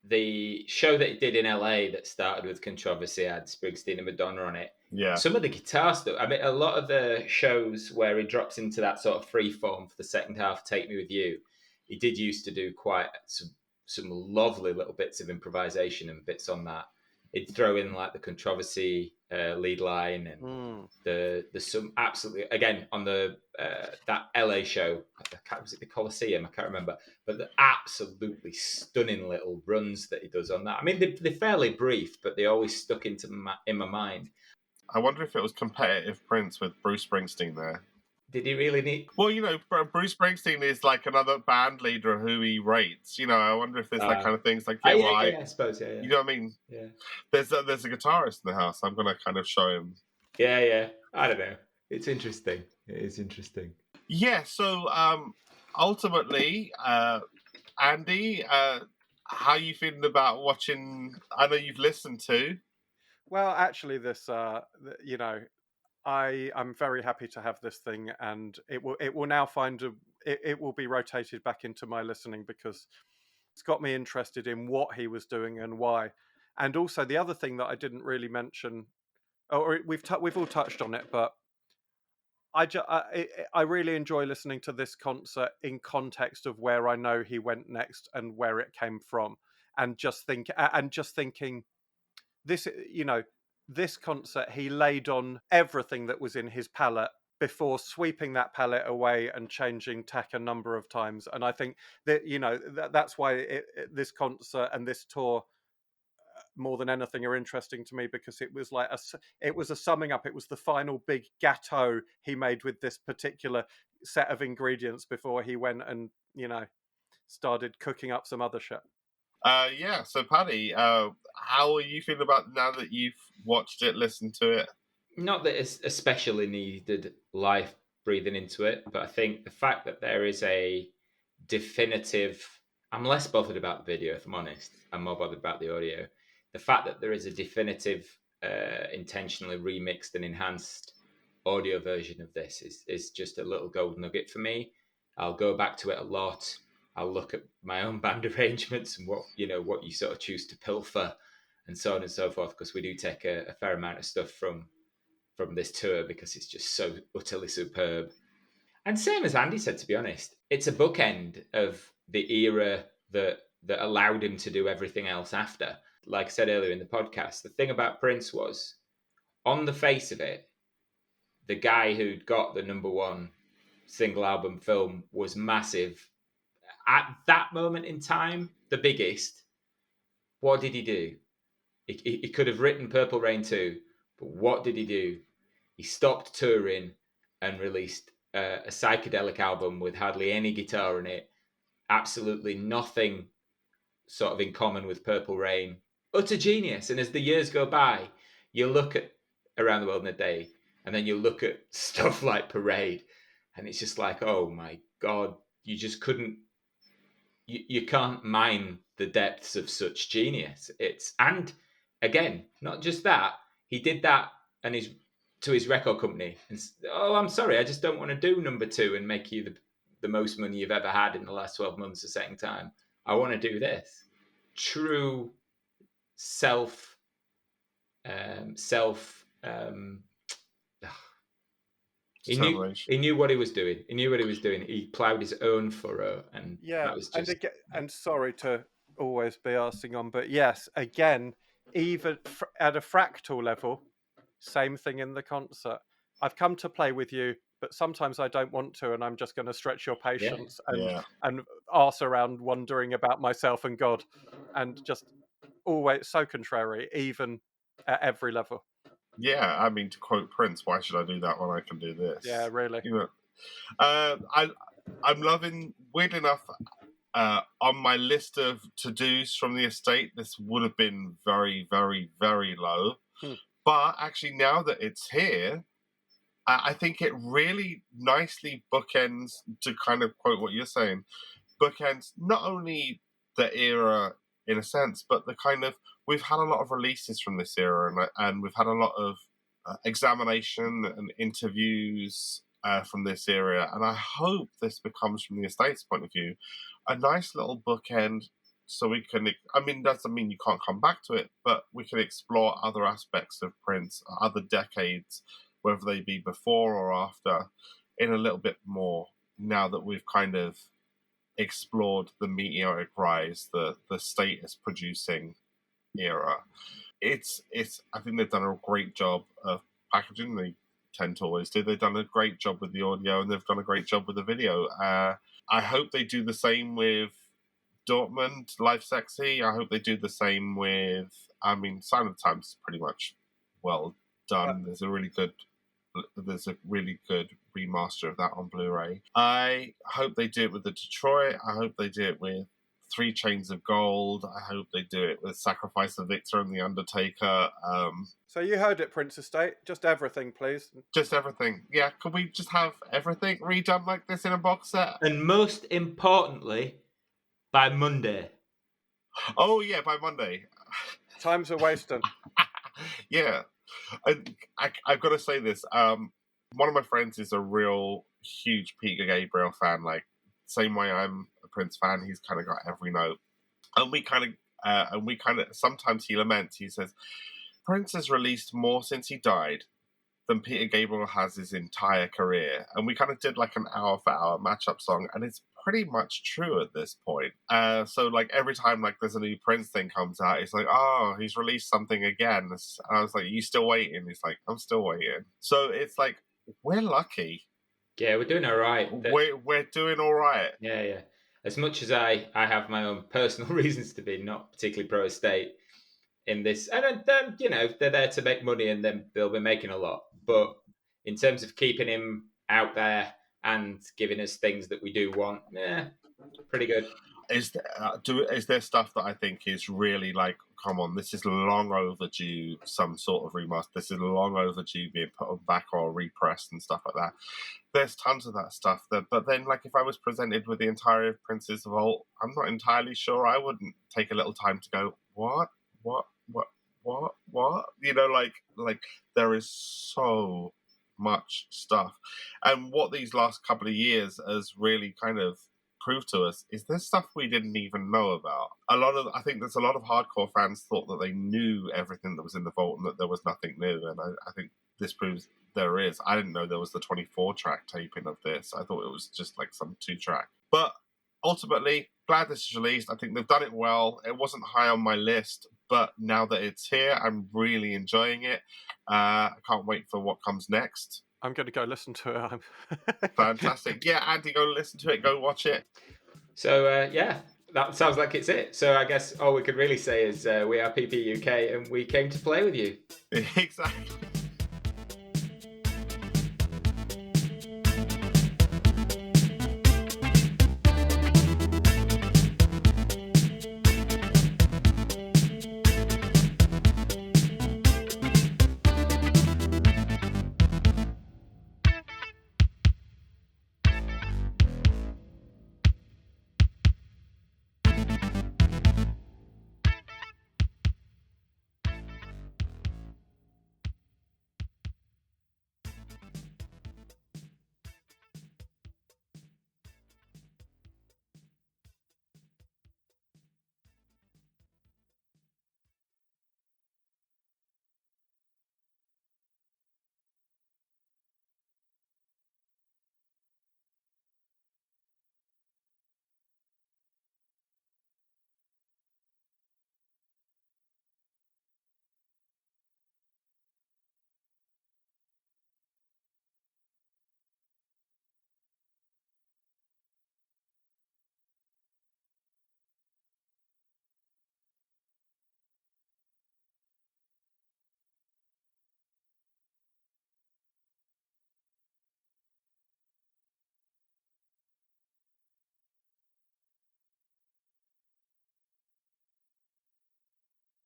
The show that it did in LA that started with controversy had Springsteen and Madonna on it. Yeah. Some of the guitar stuff, I mean, a lot of the shows where he drops into that sort of free form for the second half, Take Me With You, he did used to do quite some lovely little bits of improvisation and bits on that. He'd throw in like the controversy lead line, and there's some absolutely, again, on the that LA show, was it the Coliseum? I can't remember, but the absolutely stunning little runs that he does on that. I mean, they're fairly brief, but they always stuck in my mind. I wonder if it was competitive Prince with Bruce Springsteen there. Did he really need? Well, Bruce Springsteen is like another band leader who he rates. I wonder if there's that kind of things like, yeah, I suppose, yeah. You know what I mean? Yeah. There's a guitarist in the house. I'm going to kind of show him. Yeah. I don't know. It's interesting. It is interesting. Yeah. So ultimately, Andy, how are you feeling about watching? I know you've listened to. Well, actually, this, I'm very happy to have this thing, and it will now it will be rotated back into my listening because it's got me interested in what he was doing and why. And also the other thing that I didn't really mention, or we've all touched on it, but I really enjoy listening to this concert in context of where I know he went next and where it came from, and just thinking this, this concert, he laid on everything that was in his palette before sweeping that palette away and changing tack a number of times. And I think that, that's why this concert and this tour, more than anything, are interesting to me, because it was like it was a summing up. It was the final big gâteau he made with this particular set of ingredients before he went and, started cooking up some other shit. Yeah, so Paddy, how are you feeling about now that you've watched it, listened to it? Not that it's especially needed life breathing into it, but I think the fact that there is a definitive, I'm less bothered about the video, if I'm honest. I'm more bothered about the audio. The fact that there is a definitive, intentionally remixed and enhanced audio version of this is just a little gold nugget for me. I'll go back to it a lot. I'll look at my own band arrangements and what you sort of choose to pilfer and so on and so forth, because we do take a fair amount of stuff from this tour because it's just so utterly superb. And same as Andy said, to be honest, it's a bookend of the era that allowed him to do everything else after. Like I said earlier in the podcast, the thing about Prince was, on the face of it, the guy who'd got the number one single album film was massive. At that moment in time, the biggest. What did he do? He could have written Purple Rain 2, but what did he do? He stopped touring and released a psychedelic album with hardly any guitar in it. Absolutely nothing sort of in common with Purple Rain. Utter genius. And as the years go by, you look at Around the World in a Day, and then you look at stuff like Parade, and it's just like, oh my God, you just couldn't. You can't mine the depths of such genius. And again, not just that, he did that and to his record company. And, I'm sorry, I just don't want to do number 2 and make you the most money you've ever had in the last 12 months the second time. I want to do this. True He knew what he was doing. He ploughed his own furrow, and that was just. And sorry to always be arsing on, but yes, again, even at a fractal level, same thing in the concert. I've come to play with you, but sometimes I don't want to, and I'm just going to stretch your patience and arse around wondering about myself and God, and just always so contrary, even at every level. Yeah, I mean, to quote Prince, why should I do that when I can do this? Yeah, really. I'm loving, weird enough, on my list of to-dos from the estate, this would have been very, very, very low. But actually, now that it's here, I think it really nicely bookends, to kind of quote what you're saying, bookends not only the era in a sense, but the kind of, we've had a lot of releases from this era, and we've had a lot of examination and interviews from this era, and I hope this becomes, from the estate's point of view, a nice little bookend. So we can, I mean, doesn't mean you can't come back to it, but we can explore other aspects of Prince, other decades, whether they be before or after, in a little bit more, now that we've kind of explored the meteoric rise, the status producing era. It's I think they've done a great job of packaging. They tend to always do. They've done a great job with the audio, and they've done a great job with the video. I hope they do the same with Dortmund Live Sexy. I hope they do the same with, I mean, Sign of the Times is pretty much well done. Yeah. There's a really good remaster of that on Blu-ray. I hope they do it with the Detroit. I hope they do it with 3 Chains of Gold. I hope they do it with Sacrifice of Victor and The Undertaker. So you heard it, Prince Estate. Just everything, please. Just everything. Yeah, could we just have everything redone like this in a box set? And most importantly, by Monday. Oh, yeah, by Monday. Times are wasting. Yeah. I've got to say this. One of my friends is a real huge Peter Gabriel fan. Like, same way I'm a Prince fan, he's kind of got every note. And we kind of, sometimes he laments. He says, Prince has released more since he died than Peter Gabriel has his entire career. And we kind of did like an hour for hour matchup song, and it's pretty much true at this point. So like every time like there's a new Prince thing comes out, it's like, oh, he's released something again. And I was like, you still waiting? He's like, I'm still waiting. So it's like, we're lucky. Yeah, we're doing all right. We're doing all right. Yeah. As much as I have my own personal reasons to be not particularly pro-estate in this, and then, you know, they're there to make money, and then they'll be making a lot. But in terms of keeping him out there and giving us things that we do want, pretty good. Is there stuff that I think is really like, come on, this is long overdue, some sort of remaster. This is long overdue being put on back or repressed and stuff like that. There's tons of that stuff. But then, like, if I was presented with the entirety of Prince's Vault, I'm not entirely sure I wouldn't take a little time to go, what? You know, like there is so much stuff. And what these last couple of years has really kind of proved to us is there's stuff we didn't even know about. I think there's a lot of hardcore fans thought that they knew everything that was in the vault and that there was nothing new. And I think this proves there is. I didn't know there was the 24-track taping of this. I thought it was just like some 2-track. But ultimately, glad this is released. I think they've done it well. It wasn't high on my list, but now that it's here, I'm really enjoying it. I can't wait for what comes next. I'm going to go listen to it. Fantastic. Yeah, Andy, go listen to it. Go watch it. So, that sounds like it's it. So I guess all we could really say is we are PPUK and we came to play with you. Exactly.